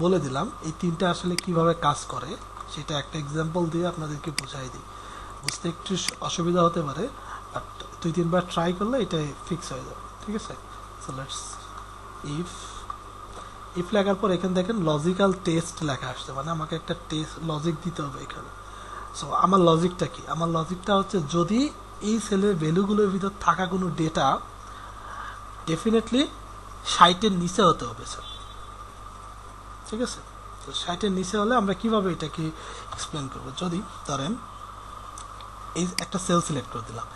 বলে দিলাম, এই 3টা আসলে কিভাবে কাজ করে সেটা একটা এক্সাম্পল দিয়ে আপনাদেরকে বোঝাই দিই। বুঝতে একটু অসুবিধা হতে পারে, বাট 2-3 বার ট্রাই করলে এটাই ফিক্স হয়ে যাবে, ঠিক আছে? সো লেটস ইফ ইফ লেখার পর এখানে দেখেন লজিক্যাল টেস্ট লেখা আসছে, মানে আমাকে একটা টেস্ট লজিক দিতে হবে এখানে। সো আমার লজিকটা কি? আমার লজিকটা হচ্ছে যদি এই সেলের ভ্যালুগুলোর ভিতর থাকা কোনো ডেটা ডেফিনেটলি 60-এর নিচে হতে হবে স্যার, ঠিক আছে? তো 60-এর নিচে হলে আমরা কিভাবে এটাকে এক্সপ্লেন করবো? যদি ধরেন এই একটা সেল সিলেক্ট করে দিলাম,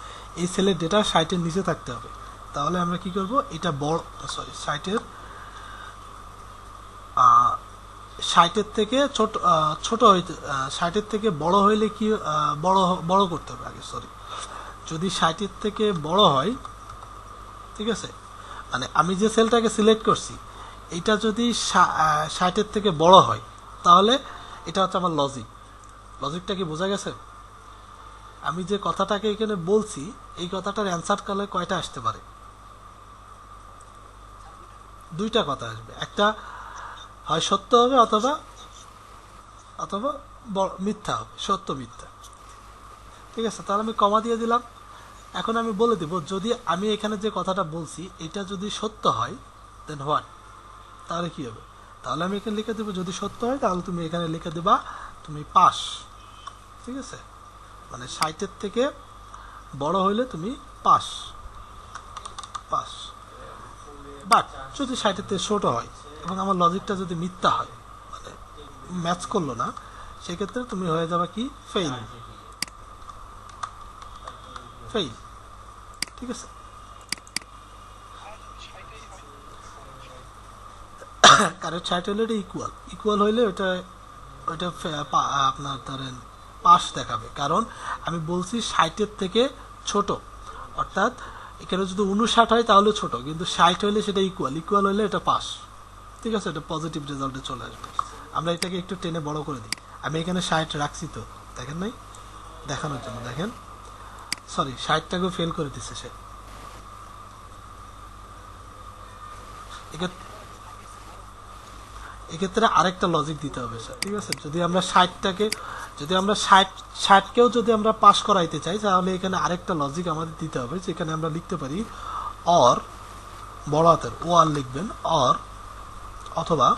এই সেলের ডেটা 60-এর নিচে থাকতে হবে, তাহলে আমরা কি করব? এটা বড়, সরি, 60-এর 60-এর থেকে ছোট হইতে 60-এর থেকে বড় হইলে কি বড় করতে হবে আগে, সরি। যদি 60-এর থেকে বড় হয়, ঠিক আছে, মানে আমি যে সেলটাকে সিলেক্ট করছি এটা যদি 60-এর থেকে বড় হয়, তাহলে এটা হচ্ছে আমার লজিকটা কি বোঝা গেছে? আমি যে কথাটাকে এখানে বলছি এই কথাটার অ্যান্সার কালে কয়টা আসতে পারে? দুইটা কথা আসবে, একটা হয় সত্য হবে অথবা মিথ্যা হবে, সত্য মিথ্যা। ঠিক আছে, তাহলে আমি কমা দিয়ে দিলাম। এখন আমি বলে দিব যদি আমি এখানে যে কথাটা বলছি এটা যদি সত্য হয় দেন হোয়াট, তাহলে কি হবে? তাহলে আমি এখানে লিখে দেবো যদি সত্য হয় তাহলে তুমি এখানে লিখে দেবা তুমি পাস। ঠিক আছে, মানে 60-এর থেকে বড় হইলে তুমি পাস। বাট যদি 60-এর থেকে ছোট হয় এবং আমার লজিকটা যদি মিথ্যা হয়, মানে ম্যাচ করলো না, সেক্ষেত্রে তুমি হয়ে যাবে কি ফেইল। ঠিক আছে, কারণ 60 হলে এটা ইকুয়াল হইলে ওইটা আপনার ধরেন পাস দেখাবে, কারণ আমি বলছি 60-এর থেকে ছোট, অর্থাৎ এখানে যদি 59 হয় তাহলে ছোট, কিন্তু 60 হইলে সেটা ইকুয়াল হইলে এটা পাস। ঠিক আছে, এটা পজিটিভ রেজাল্টে চলে আসবে। আমরা এটাকে একটু টেনে বড় করে দিই। আমি এখানে 60 রাখছি, তো দেখেন নাই, দেখানোর জন্য দেখেন, সরি 60টাকেও ফেল করে দিচ্ছে সে। এক্ষেত্রে আরেকটা লজিক দিতে হবে স্যার। ঠিক আছে, যদি আমরা 60কেও যদি আমরা পাস করাইতে চাই তাহলে এখানে আরেকটা লজিক আমাদের দিতে হবে, যেখানে আমরা লিখতে পারি অর, বড় হাতের ও আর লিখবেন, অর অথবা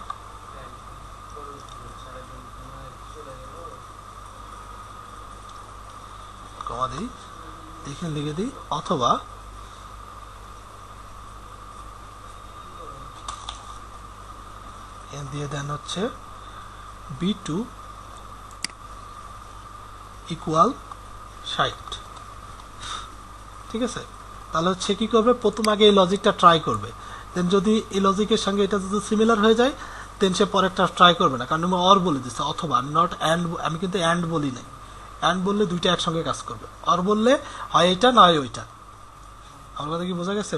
কমা দিই, এখানে লিখে দিই অথবা দিয়ে দেন হচ্ছে B2 ইকুয়াল 60। ঠিক আছে, তাহলে হচ্ছে কি করবে, প্রথম আগে এই লজিকটা ট্রাই করবে, দেন যদি এই লজিকের সঙ্গে এটা যদি সিমিলার হয়ে যায় দেন সে পরেরটা ট্রাই করবে না, কারণ আমি অর বলে দিচ্ছি, অথবা নট অ্যান্ড, আমি কিন্তু অ্যান্ড বলি নাই। অ্যান্ড বললে দুইটা একসঙ্গে কাজ করবে, অর বললে হয় এটা না হয় ওইটা। আমার কথা কি বোঝা গেছে?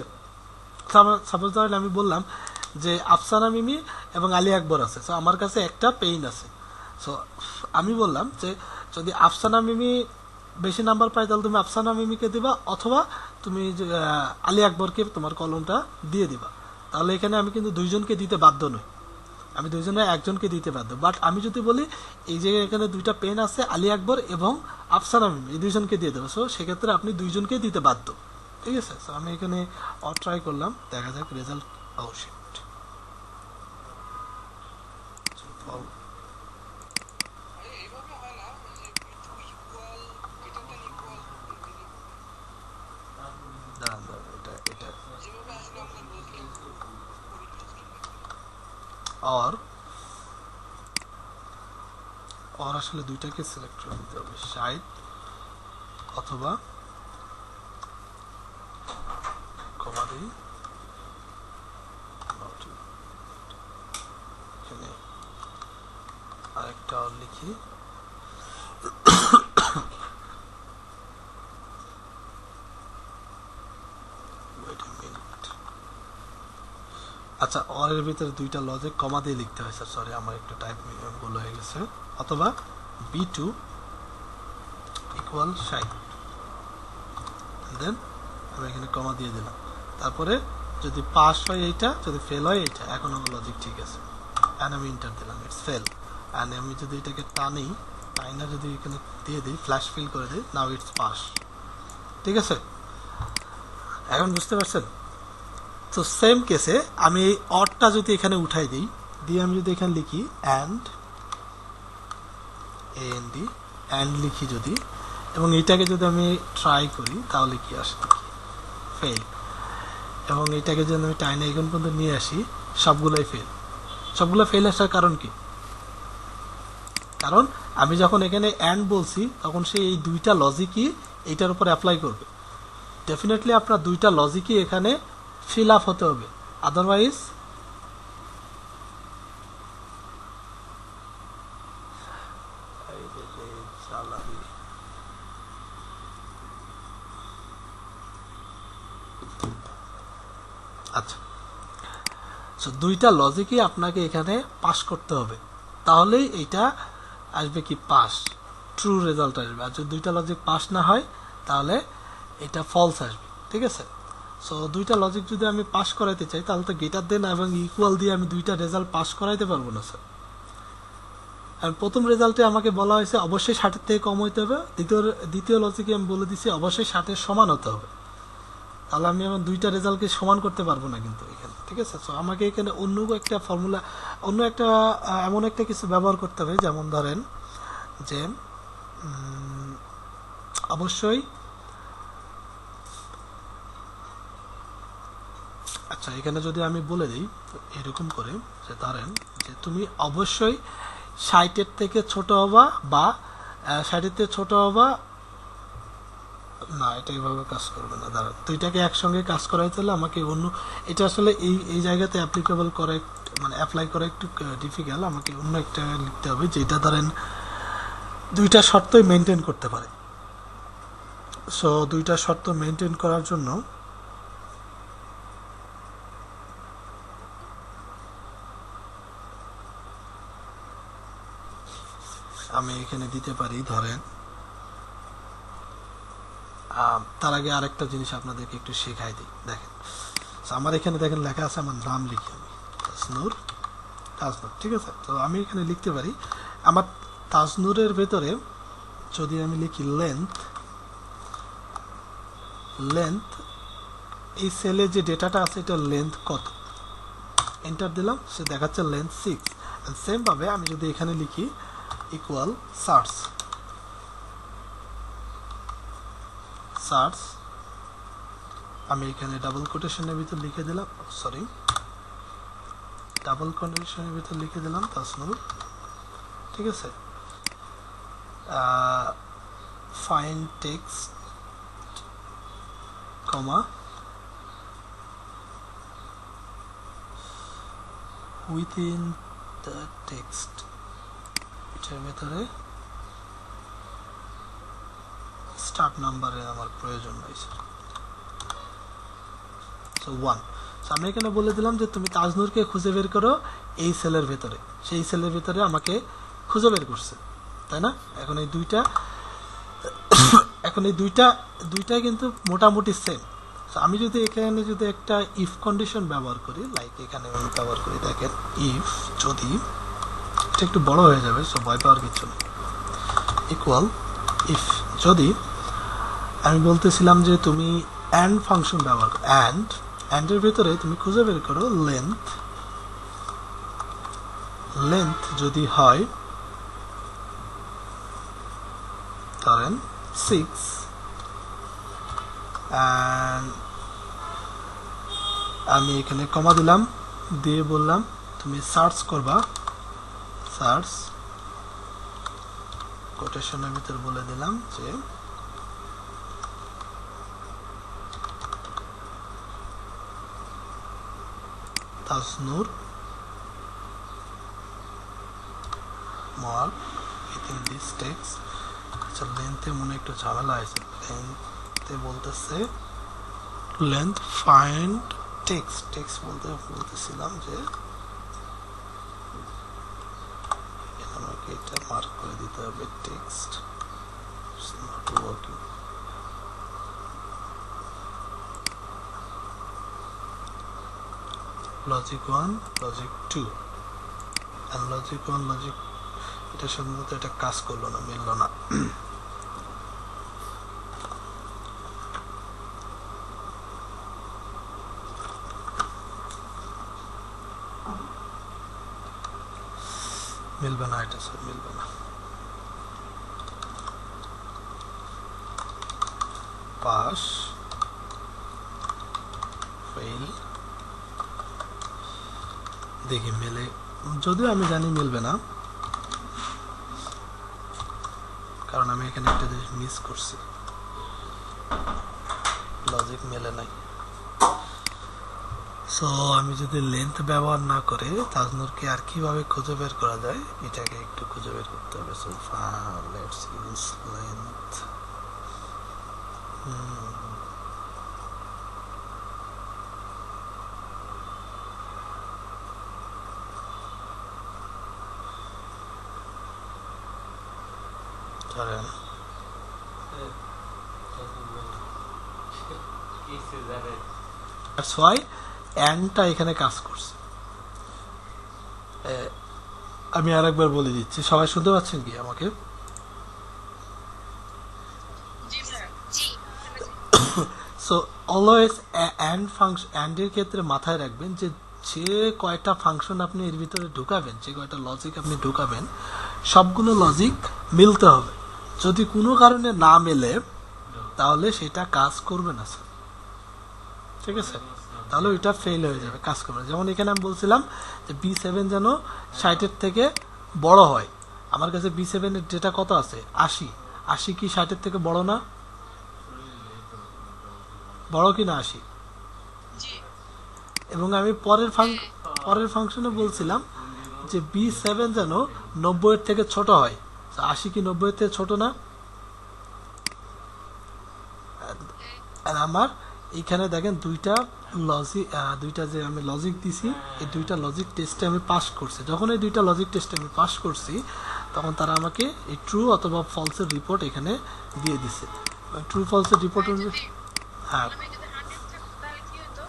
সাপোজ ধরেন আমি বললাম যে আফসানা মিমি এবং আলী আকবর আছে, সো আমার কাছে একটা পেইন আছে, সো আমি বললাম যে যদি আফসানা মিমি বেশি নাম্বার পাই তাহলে তুমি আফসানা মিমিকে দিবা, অথবা তুমি আলী আকবরকে তোমার কলমটা দিয়ে দিবা। তাহলে এখানে আমি কিন্তু দুইজনকে দিতে বাধ্য নই, আমি দুইজনে একজনকে দিতে বাধ্য। বাট আমি যদি বলি এই যে এখানে দুইটা পেন আছে, আলী আকবর এবং আফসানা মিমি, এই দুইজনকে দিয়ে দেবো, সো সেক্ষেত্রে আপনি দুইজনকে দিতে বাধ্য। ঠিক আছে, সো আমি এখানে ট্রাই করলাম, দেখা যাক রেজাল্ট। অবশ্যই और আসলে দুইটাকে সিলেক্ট করে দিতে হবে, 60 অথবা কমা দিই, এখানে আরেকটা আর লিখি, আচ্ছা অর এর ভিতরে দুইটা লজিক কমা দিয়ে লিখতে হয় স্যার, সরি আমার একটু টাইপ ভুল হয়ে গেছে। অথবা B2 ইকুয়াল 60, দেন আমি এখানে কমা দিয়ে দিলাম, তারপরে যদি পাস হয় এইটা, যদি ফেল হয় এইটা, এখন আমার লজিক ঠিক আছে, অ্যান্ড আমি ইন্টার দিলাম, ইটস ফেল। অ্যান্ড আমি যদি এটাকে টানি, টাইনা যদি এখানে দিয়ে দিই, ফ্ল্যাশ ফিল করে দিই, নাও ইটস পাস। ঠিক আছে, এখন বুঝতে পারছেন? তো সেম কেসে আমি এই অরটা যদি এখানে উঠাই দিই, দিয়ে আমি যদি এখানে লিখি অ্যান্ড অ্যান্ড লিখি যদি, এবং এটাকে যদি আমি ট্রাই করি তাহলে কি আসে, ফেল। এবং এটাকে যদি আমি টাইনে এখন পর্যন্ত নিয়ে আসি, সবগুলোই ফেল। সবগুলো ফেল আসার কারণ কি? কারণ আমি যখন এখানে অ্যান্ড বলছি তখন সে এই দুইটা লজিকই এইটার উপর অ্যাপ্লাই করবে। ডেফিনেটলি আপনার দুইটা লজিকই এখানে ফিল আপ হতে হবে, আদারওয়াইজ এই যে জ্বালাবি আচ্ছা, সো দুইটা লজিকই আপনাকে এখানে পাস করতে হবে, তাহলেই এটা আসবে কি পাস, ট্রু রেজাল্ট আসবে। আর যদি দুইটা লজিক পাস না হয় তাহলে এটা ফলস আসবে, ঠিক আছে। সো দুইটা লজিক যদি আমি পাস করাইতে চাই তাহলে তো গ্রেটার দেন এবং ইকুয়াল দিয়ে আমি দুইটা রেজাল্ট পাস করাইতে পারবো না স্যার। আর প্রথম রেজাল্টে আমাকে বলা হয়েছে অবশ্যই 60-এর থেকে কম হইতে হবে, দ্বিতীয় লজিকে আমি বলে দিচ্ছি অবশ্যই 60-এর সমান হতে হবে। তাহলে আমি আমার দুইটা রেজাল্টকে সমান করতে পারবো না কিন্তু এখানে, ঠিক আছে। সো আমাকে এখানে অন্য একটা ফর্মুলা, অন্য একটা এমন একটা কিছু ব্যবহার করতে হবে, যেমন ধরেন যে অবশ্যই, আচ্ছা এখানে যদি আমি বলে দিই এরকম করে যে ধরেন যে তুমি অবশ্যই 60-এর থেকে ছোট হবা বা 60-এর থেকে ছোট হবা না, এটা এইভাবে কাজ করবে না। দাঁড়ান, দুইটাকে একসঙ্গে কাজ করাইতে হলে আমাকে অন্য, এটা আসলে এই জায়গাতে অ্যাপ্লিকেবল করে, মানে অ্যাপ্লাই করা একটু ডিফিকাল্ট, আমাকে অন্য একটা লিখতে হবে যেটা ধরেন দুইটা শর্তই মেনটেন করতে পারে। সো দুইটা শর্ত মেনটেন করার জন্য আমি এখানে দিতে পারি ধরেন, তার আগে আরেকটা জিনিস আপনাদেরকে একটু শেখাই দিই। দেখেন আমার এখানে দেখেন লেখা আছে, আমার নাম লিখি আমি তাজনুর, ঠিক আছে। তো আমি এখানে লিখতে পারি আমার তাজনুরের ভেতরে যদি আমি লিখি লেন্থ, এই সেলে যে ডেটাটা আছে এটা লেন্থ কত, এন্টার দিলাম, সে দেখাচ্ছে লেন্থ 6। সেম ভাবে আমি যদি এখানে লিখি ইকুয়াল সার্চ, আমি এখানে ডাবল কোটেশনের ভিতর লিখে দিলাম, সরি ডাবল কোটেশনের ভিতর লিখে দিলাম তাসনুর, ঠিক আছে। Find text comma within the text, এটার ভেতরে স্টার্ট নাম্বারের আমার প্রয়োজন নাই স্যার। সো 1, সো আমি এখানে বলে দিলাম যে তুমি তাজনুরকে খুঁজে বের করো এই সেলের ভেতরে, সেই সেলের ভেতরে আমাকে খুঁজে বের করছে, তাই না। এখন এই দুইটা কিন্তু মোটামুটি সেম। আমি যদি এখানে যদি একটা ইফ কন্ডিশন ব্যবহার করি, লাইক এখানে আমি ব্যবহার করি, দেখেন ইফ যদি, এটা একটু বড় হয়ে যাবে সো ভয় পাওয়ার কিছু নেই, ইকুয়াল ইফ যদি আমি বলতেছিলাম যে তুমি অ্যান্ড ফাংশন ব্যবহার করো, অ্যান্ডের ভেতরে তুমি খুঁজে বের করো লেন্থ যদি হয় ধরেন 6, অ্যান্ড আমি এখানে কমা দিলাম, দিয়ে বললাম তুমি সার্চ করবা, সার্চ কোটেশনের ভিতর বলে দিলাম যে Tajnur mark within this text. আচ্ছা লেন্থে মনে একটু ঝামেলা আছে, লেন্থে বলতেছে লেন্থ ফাইন্ড টেক্সট বলতেছিলাম যে আমাকে এটা মার্ক করে দিতে হবে, text not working. Logic 1, logic 2 and logic 1 logic, এটা সম্ভবত এটা কাজ করলো না, মিললো না। মিলবে না, এটা স্যার মিলবে না, পাস ফেল, দেখি মেলে, যদিও আমি জানি মিলবে না কারণ আমি এখানে একটা জিনিস মিস করছি, লজিক মেলে নাই। সো আমি যদি লেন্থ ব্যবহার না করে তাজনুরকে আর কিভাবে খুঁজে বের করা যায় এটাকে একটু খুঁজে বের করতে হবে। So let's use length. ধরেন দ্যাটস ওয়াই অ্যান্ডটা এখানে কাজ করছে। আমি আরেকবার বলে দিচ্ছি, সবাই শুনতে পাচ্ছেন কি আমাকে? জি স্যার জি সো অলওয়েজ অ্যান্ড ফাংশন, অ্যান্ডের ক্ষেত্রে মাথায় রাখবেন যে যে কয়টা ফাংশন আপনি এর ভিতরে ঢুকাবেন, যে কয়টা লজিক আপনি ঢুকাবেন, সবগুলো লজিক মিলতে হবে। যদি কোনো কারণে না মেলে তাহলে সেটা কাজ করবে না স্যার, ঠিক আছে? তাহলে ওইটা ফেল হয়ে যাবে, কাজ করবে না। যেমন এখানে আমি বলছিলাম যে B7 যেন 60-এর থেকে বড় হয়। আমার কাছে B7 এর ডেটা কত আছে? 80। 80 কি 60-এর থেকে বড় না? বড় কি না 80? জি এবং আমি পরের ফাংশনে বলছিলাম যে B7 যেন 90-এর থেকে ছোট হয়। 80 কি 90-এর থেকে ছোট না? আর আমার এইখানে দেখেন দুইটা যে আমি লজিক দিছি, এই দুইটা লজিক টেস্টে আমি পাস করছি। যখন এই দুইটা লজিক টেস্টে আমি পাস করছি তখন তারা আমাকে এই ট্রু অথবা ফলসের রিপোর্ট এখানে দিয়ে দিছে। ট্রু ফলসের রিপোর্ট যদি হ্যাঁ, আমি যদি 100 থাকতো তাহলে কি হতো?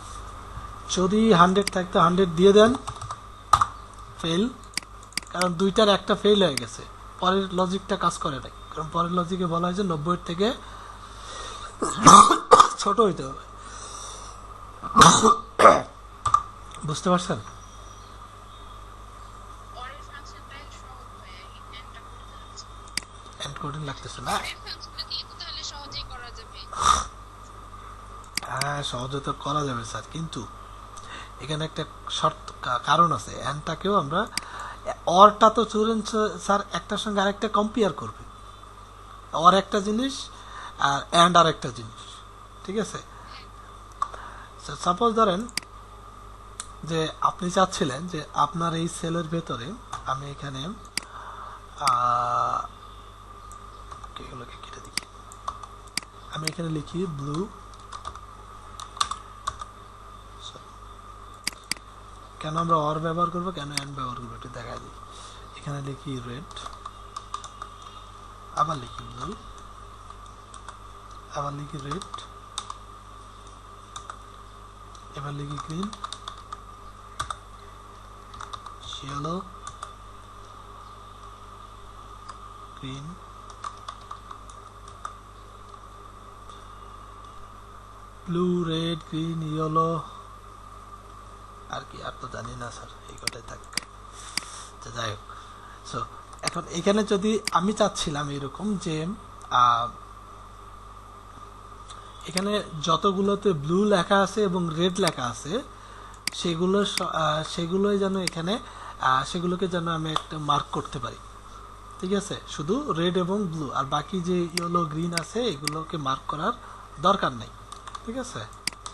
যদি 100 থাকতো 100 দিয়ে দেন, ফেল। কারণ দুইটার একটা ফেল হয়ে গেছে, পরের লজিকটা কাজ করে নাই। কারণ পরের লজিকে বলা হয়েছে 90-এর থেকে ছোট হইতে হবে। বুঝতে পারছেন? পরের ফাংশনটাই সহজ হয়ে এন্ডটা করতে হচ্ছে। এন্ড কোডিং লাগতেছে না? পরের ফাংশনটা দিয়ে তো তাহলে সহজেই করা যাবে। হ্যাঁ, সহজে তো করা যাবে স্যার, কিন্তু এখানে একটা শর্ত কারণ আছে। এন্ডটাকেও আমরা অরটা তো চুরেন স্যার একটার সঙ্গে আরেকটা কম্পেয়ার করবে। অর একটা জিনিস আর এন্ড আর একটা জিনিস, ঠিক আছে? সাপোজ ধরেন যে আপনি চাচ্ছিলেন যে আপনার এই সেলের ভেতরে আমি এখানে এগুলোকে কেটে দিই, আমি এখানে লিখি ব্লু, কেন আমরা অর ব্যবহার করবো, কেন এন্ড ব্যবহার করবো একটু দেখা দিই। এখানে লিখি রেড, আবার লিখি ব্লু, আবার লিখি রেড, এবার লিখি green, yellow, green, blue, red, green, yellow, আর কি আর তো জানি না স্যার, এই কটাই থাক। যাই হোক, সো এখন এখানে যদি আমি চাচ্ছিলাম এরকম যে এখানে যতগুলোতে ব্লু লেখা আছে এবং রেড লেখা আছে সেগুলোই যেন এখানে সেগুলোকে যেন আমি একটা মার্ক করতে পারি, ঠিক আছে? শুধু রেড এবং ব্লু, আর বাকি যে ইয়েলো গ্রিন আছে এগুলোকে মার্ক করার দরকার নেই, ঠিক আছে?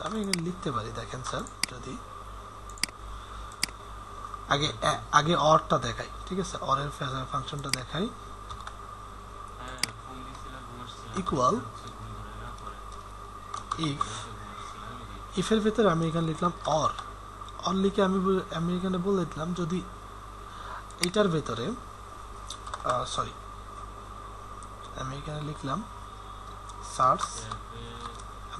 আমি এখানে লিখতে পারি, দেখেন স্যার, যদি আগে অরটা দেখাই, ঠিক আছে? অরের ফাংশনটা দেখাই, ইকুয়াল ইফের ভিতরে আমি এখানে লিখলাম অর লিখে আমি এখানে বলে দিলাম যদি এইটার ভেতরে সরি, আমি এখানে লিখলাম সার্চ,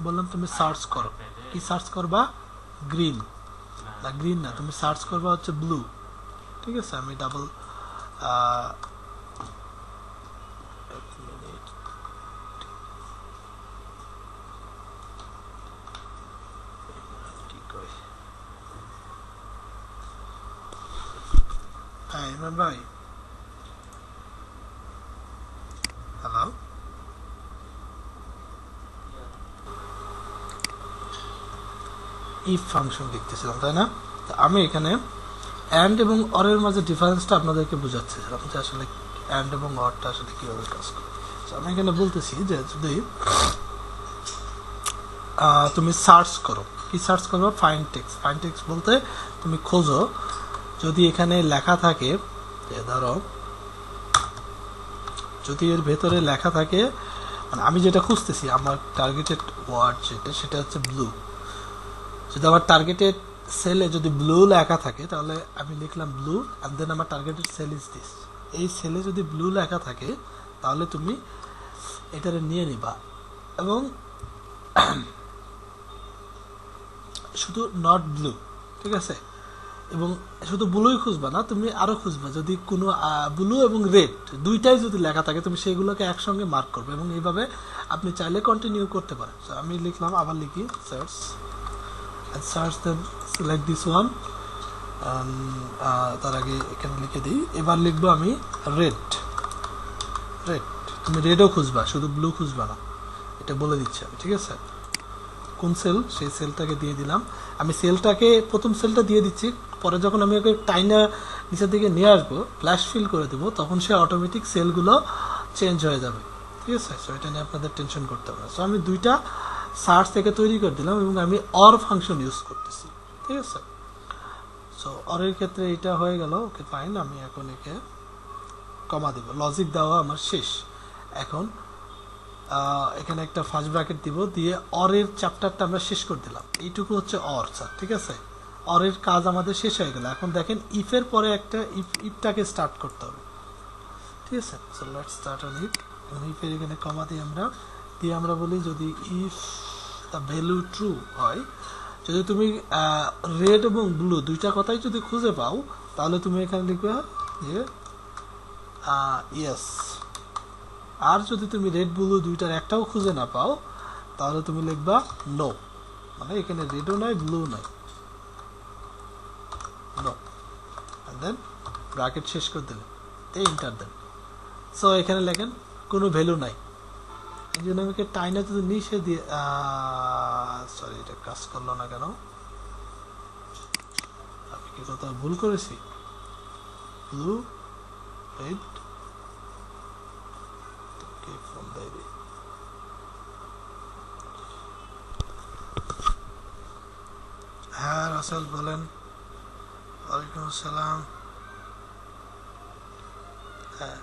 বললাম তুমি সার্চ করো, কি সার্চ করবা? গ্রিন না, গ্রিন না, তুমি সার্চ করবা হচ্ছে ব্লু, ঠিক আছে? আমি ডাবল ইমরান ভাই, হ্যালো, ইফ ফাংশন লিখতেছিলাম, তাই না? তো আমি এখানে অ্যান্ড এবং অরের মাঝে ডিফারেন্সটা আপনাদেরকে বোঝাচ্ছিলাম যে আসলে অ্যান্ড এবং অরটা আসলে কিভাবে কাজ করে। আমি এখানে বলতেছি যে যদি তুমি সার্চ করো, কি সার্চ করবো? Find text. ফাইন্ড টেক্সট বলতে তুমি খোঁজো, যদি এখানে লেখা থাকে, ধরো যদি এর ভেতরে লেখা থাকে, মানে আমি যেটা খুঁজতেছি আমার টার্গেটেড ওয়ার্ড যেটা, সেটা হচ্ছে ব্লু। যদি আমার টার্গেটেড সেলে যদি ব্লু লেখা থাকে তাহলে আমি লিখলাম ব্লু অ্যান্ড দেন আমার টার্গেটেড সেল ইজ দিস। এই সেলে যদি ব্লু লেখা থাকে তাহলে তুমি এটারে নিয়ে নিবা, এবং শুধু নট ব্লু, ঠিক আছে? এবং শুধু ব্লুই খুঁজবা না, তুমি আরও খুঁজবা যদি কোনো ব্লু এবং রেড দুইটাই যদি লেখা থাকে তুমি সেইগুলোকে একসঙ্গে মার্ক করবে, এবং এইভাবে আপনি চাইলে কন্টিনিউ করতে পারেন। সো আমি লিখলাম, আবার লিখি search, and search then select this one, তার আগে এখানে লিখে দিই, এবার লিখবো আমি রেড। রেড, তুমি রেডও খুঁজবা, শুধু ব্লু খুঁজবা না, এটা বলে দিচ্ছি আমি, ঠিক আছে? কোন সেল, সেই সেলটাকে দিয়ে দিলাম। আমি সেলটাকে প্রথম সেলটা দিয়ে দিচ্ছি, পরে যখন আমি ওকে টাইনা নিচের দিকে নিয়ে আসবো, ফ্ল্যাশ ফিল করে দেবো, তখন সে অটোমেটিক সেলগুলো চেঞ্জ হয়ে যাবে, ঠিক আছে? সো এটা নিয়ে আপনাদের টেনশন করতে হবে না। সো আমি দুইটা সার্চ থেকে তৈরি করে দিলাম এবং আমি অর ফাংশন ইউজ করতেছি, ঠিক আছে? সো অরের ক্ষেত্রে এটা হয়ে গেল, ওকে ফাইন। আমি এখন একে কমা দেব, লজিক দেওয়া আমার শেষ। এখন এখানে একটা ফার্স্ট ব্র্যাকেট দিব, দিয়ে অরের চ্যাপ্টারটা আমরা শেষ করে দিলাম। এইটুকু হচ্ছে অর, স্যার, ঠিক আছে? অরের কাজ আমাদের শেষ হয়ে গেল। এখন দেখেন ইফের পরে একটা ইফটাকে স্টার্ট করতে হবে, ঠিক আছে? So let's start on if. ইফের এখানে কমা দিই আমরা, দিয়ে আমরা বলি যদি ইফ দ্য ভ্যালু ট্রু হয়, যদি তুমি রেড এবং ব্লু দুইটা কথাই যদি খুঁজে পাও, তাহলে তুমি এখানে লিখবে যে ইয়েস। আর যদি তুমি রেড ব্লু দুইটার একটাও খুঁজে না পাও, তাহলে তুমি লিখবা নো, মানে এখানে রেডও নাই ব্লু নাই, নো। দেন ব্র্যাকেট শেষ করে দিলেন, এন্টার দেন। সো এখানে লেখেন কোনো ভ্যালু নাই, এই জন্য আমাকে টাইনা যদি নিচে দিয়ে, সরি এটা কাজ করলো না কেন? আমি কি কোথাও ভুল করেছি? ব্লু রেড, ফোন দেয়। হ্যাঁ রাসেল বলেন। ওয়ালাইকুম আসসালাম। হ্যাঁ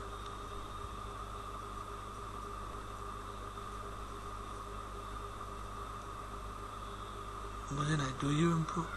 বুঝি নাই, do you improve?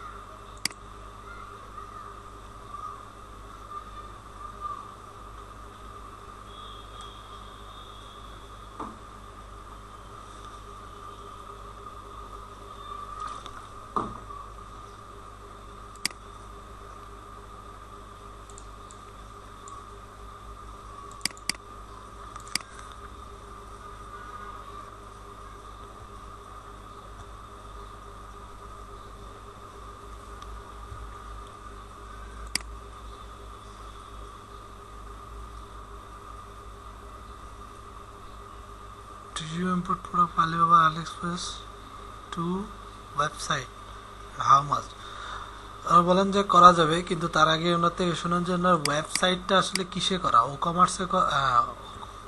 Do you import product Alibaba AliExpress to website? How much? ওরা বলেন যে করা যাবে, কিন্তু তার আগে ওনার থেকে শুনুন যে ওনার ওয়েবসাইটটা আসলে কিসে করা, ও কমার্সে,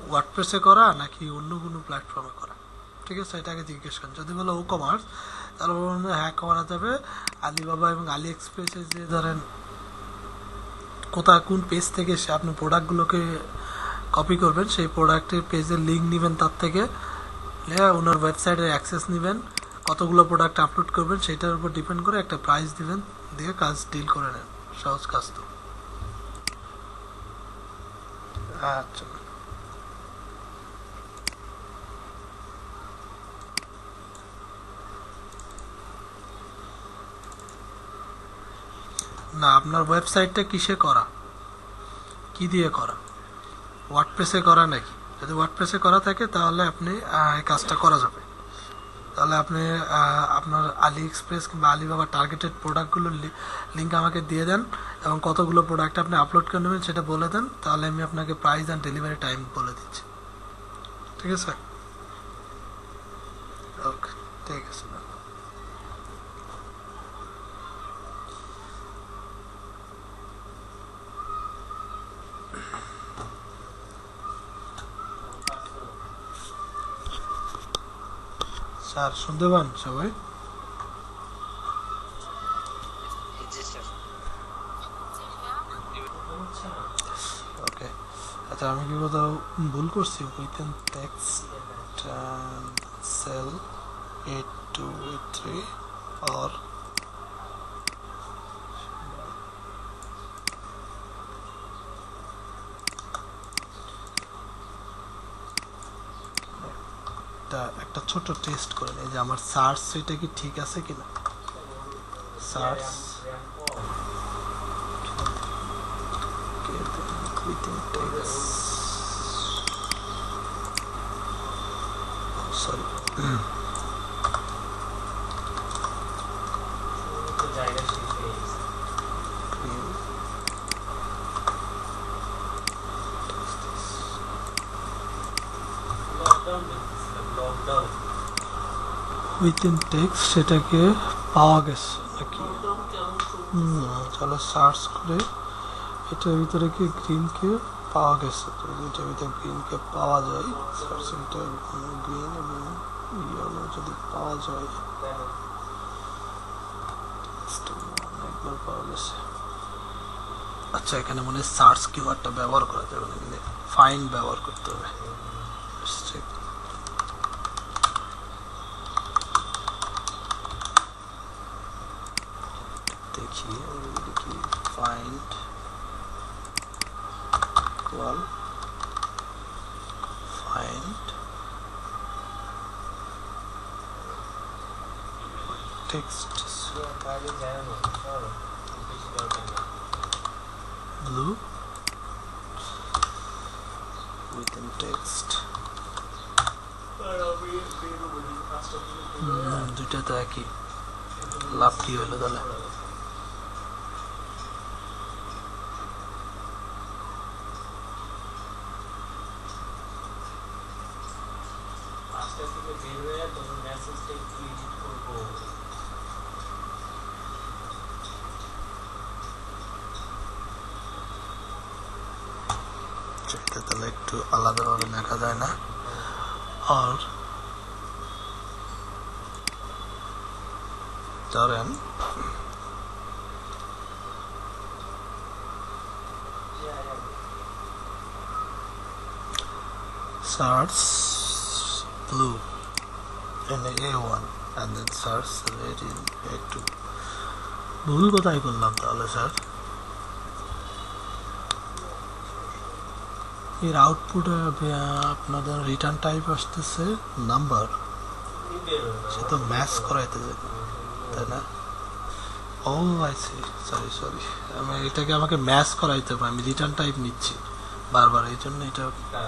ওয়ার্ডপ্রেসে করা নাকি অন্য কোনো প্ল্যাটফর্মে করা, ঠিক আছে? এটাকে জিজ্ঞেস করেন। যদি বলো ও কমার্স, তাহলে বলুন হ্যাঁ করা যাবে। আলিবাবা এবং আলি এক্সপ্রেসে যে ধরেন কোন পেজ থেকে সে আপনি প্রোডাক্টগুলোকে কপি করবেন, সেই প্রোডাক্টের পেজের লিঙ্ক নেবেন, তার থেকে ওনার ওয়েবসাইটের অ্যাক্সেস নেবেন, কতগুলো প্রোডাক্ট আপলোড করবেন সেটার উপর ডিপেন্ড করে একটা প্রাইস দিবেন, দিয়ে কাজ ডিল করে নেন। সহজ কাজ তো। আচ্ছা না, আপনার ওয়েবসাইটটা কিসে করা, কি দিয়ে করা? ওয়ার্ডপ্রেসে করা নাকি? যদি ওয়ার্ডপ্রেসে করা থাকে তাহলে আপনি এই কাজটা করা যাবে। তাহলে আপনি আপনার আলি এক্সপ্রেস কিংবা আলিবাবা টার্গেটেড প্রোডাক্টগুলোর লিঙ্ক আমাকে দিয়ে দেন, এবং কতগুলো প্রোডাক্ট আপনি আপলোড করে নেবেন সেটা বলে দেন, তাহলে আমি আপনাকে প্রাইস অ্যান্ড ডেলিভারি টাইম বলে দিচ্ছি, ঠিক আছে? ওকে, ঠিক আছে। স্যার শুনতে পান সবাই? আচ্ছা আমি কি কোথাও ভুল করছি? উইথিন টেক্সট সেল 8283 or একটা ছোট টেস্ট করে নেই যে আমার সার্চ এটা কি ঠিক আছে কিনা। সার্চ সরি জায়গা শেষ হয়ে গেছে। লকডাউন দেখতেছিলাম, লকডাউন উইথিন টেক্সট সেটাকে পাওয়া গেছে নাকি? চলো সার্চ করে এটার ভিতরে কি গ্রিনকে পাওয়া গেছে। তো এটার ভিতরে গ্রিনকে পাওয়া যায়, সার্চ সেন্টার গ্রিন এবং ইয়েলো যদি পাওয়া যায়, একবার পাওয়া গেছে। আচ্ছা এখানে মনে হয় সার্চ কিওয়ার্ডটা ব্যবহার করা যাবে না, কিন্তু ফাইন্ড ব্যবহার করতে হবে। Let's check. দেখি কি ফাইন্ড ইকুয়াল ফাইন্ড টেক্সট বাইরে যায় না, সরো, বেশি দরকার নেই। ব্লু within text দুইটা তো একই, লাভ কি হলো তাহলে? পাঁচটা থেকে বের হয়ে তখন মেসেজটা একটু এডিট করবো। এটা তাহলে একটু আলাদাভাবে দেখা যায় না। আর ধরেন search blue in A1 and then search red in A2. ভুল কোথায় করলাম তাহলে স্যার? এর আউটপুটে আপনাদের রিটার্ন টাইপ আসতেছে নাম্বার, সে তো ম্যাচ করাইতে যায় তাই না? ও আইসি, সরি আমি এটাকে আমাকে ম্যাচ করাইতে হবে, আমি রিটার্ন টাইপ নিচ্ছি বারবার, এই জন্য এটা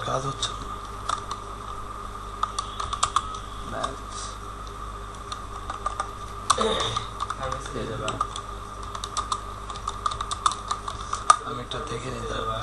কাজ হচ্ছে না। ম্যাচ আমি একটা দেখে নিতে হবে।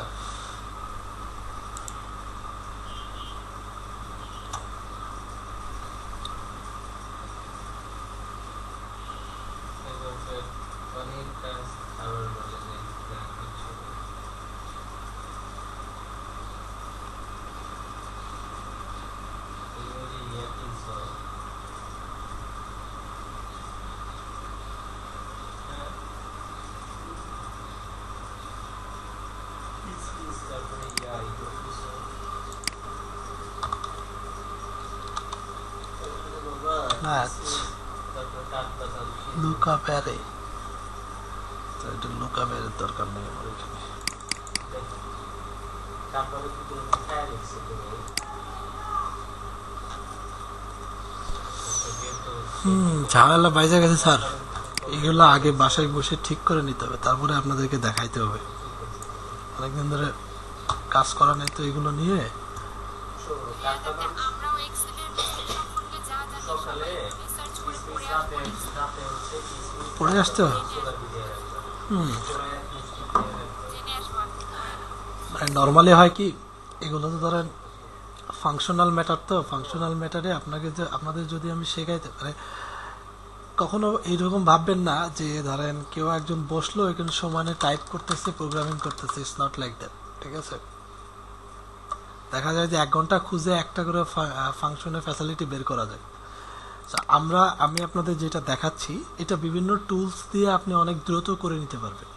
ম্যাচ লুকা প্যারে, তো এটা লুকা প্যারের দরকার নেই আমার এখানে। ঝামেলা বাইজা গেছে স্যার, এগুলো আগে বাসায় বসে ঠিক করে নিতে হবে, তারপরে আপনাদেরকে দেখাইতে হবে। অনেকদিন ধরে কাজ করা নেই তো এগুলো নিয়ে। আমরাও এক্সেলের সম্পর্কে যা জানি রিসার্চ করে পড়ে আসতে হবে। জেনে আসবো। নর্মালি হয় কি, এগুলো তো ধরেন ফাংশনাল ম্যাটার, তো ফাংশনাল ম্যাটারে আপনাদের যদি আমি শেখাইতে পারে, কখনো এইরকম ভাববেন না যে ধরেন কেউ একজন বসলো এখানে সমানে টাইপ করতেছে, প্রোগ্রামিং করতেছে, ইটস নট লাইক দ্যাট। ঠিক আছে, দেখা যায় যে 1 ঘন্টা খুঁজে একটা করে ফাংশনের ফ্যাসিলিটি বের করা যায়। আমি আপনাদের যেটা দেখাচ্ছি এটা বিভিন্ন টুলস দিয়ে আপনি অনেক দ্রুত করে নিতে পারবেন।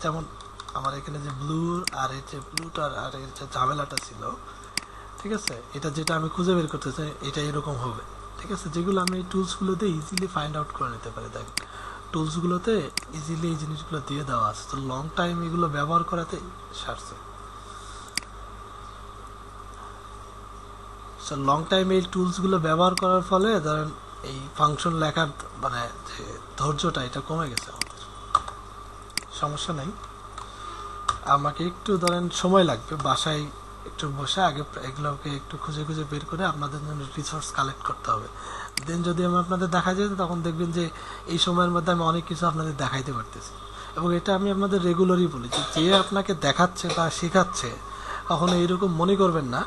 যেমন আমার এখানে যে ব্লু আর এই যে ব্লুটার আর এর যে ঝামেলাটা ছিল, ঠিক আছে, এটা যেটা আমি খুঁজে বের করতে চাই এটা এরকম হবে, ঠিক আছে, যেগুলো আমি এই টুলসগুলোতে ইজিলি ফাইন্ড আউট করে নিতে পারি। দেখেন টুলসগুলোতে ইজিলি এই জিনিসগুলো দিয়ে দেওয়া আছে, তো লং টাইম এগুলো ব্যবহার করাতে সারছে। সো লং টাইম এই টুলসগুলো ব্যবহার করার ফলে ধরেন এই ফাংশন লেখার মানে যে ধৈর্যটা এটা কমে গেছে আমাদের। সমস্যা নাই, আমাকে একটু ধরেন সময় লাগবে বাসায় একটু বসে আগে এগুলোকে একটু খুঁজে খুঁজে বের করে আপনাদের জন্য রিসোর্স কালেক্ট করতে হবে। দেন যদি আমি আপনাদের দেখা যায় তখন দেখবেন যে এই সময়ের মধ্যে আমি অনেক কিছু আপনাদের দেখাইতে পারতেছি। এবং এটা আমি আপনাদের রেগুলারই বলি যে যে আপনাকে দেখাচ্ছে বা শেখাচ্ছে কখনো এইরকম মনে করবেন না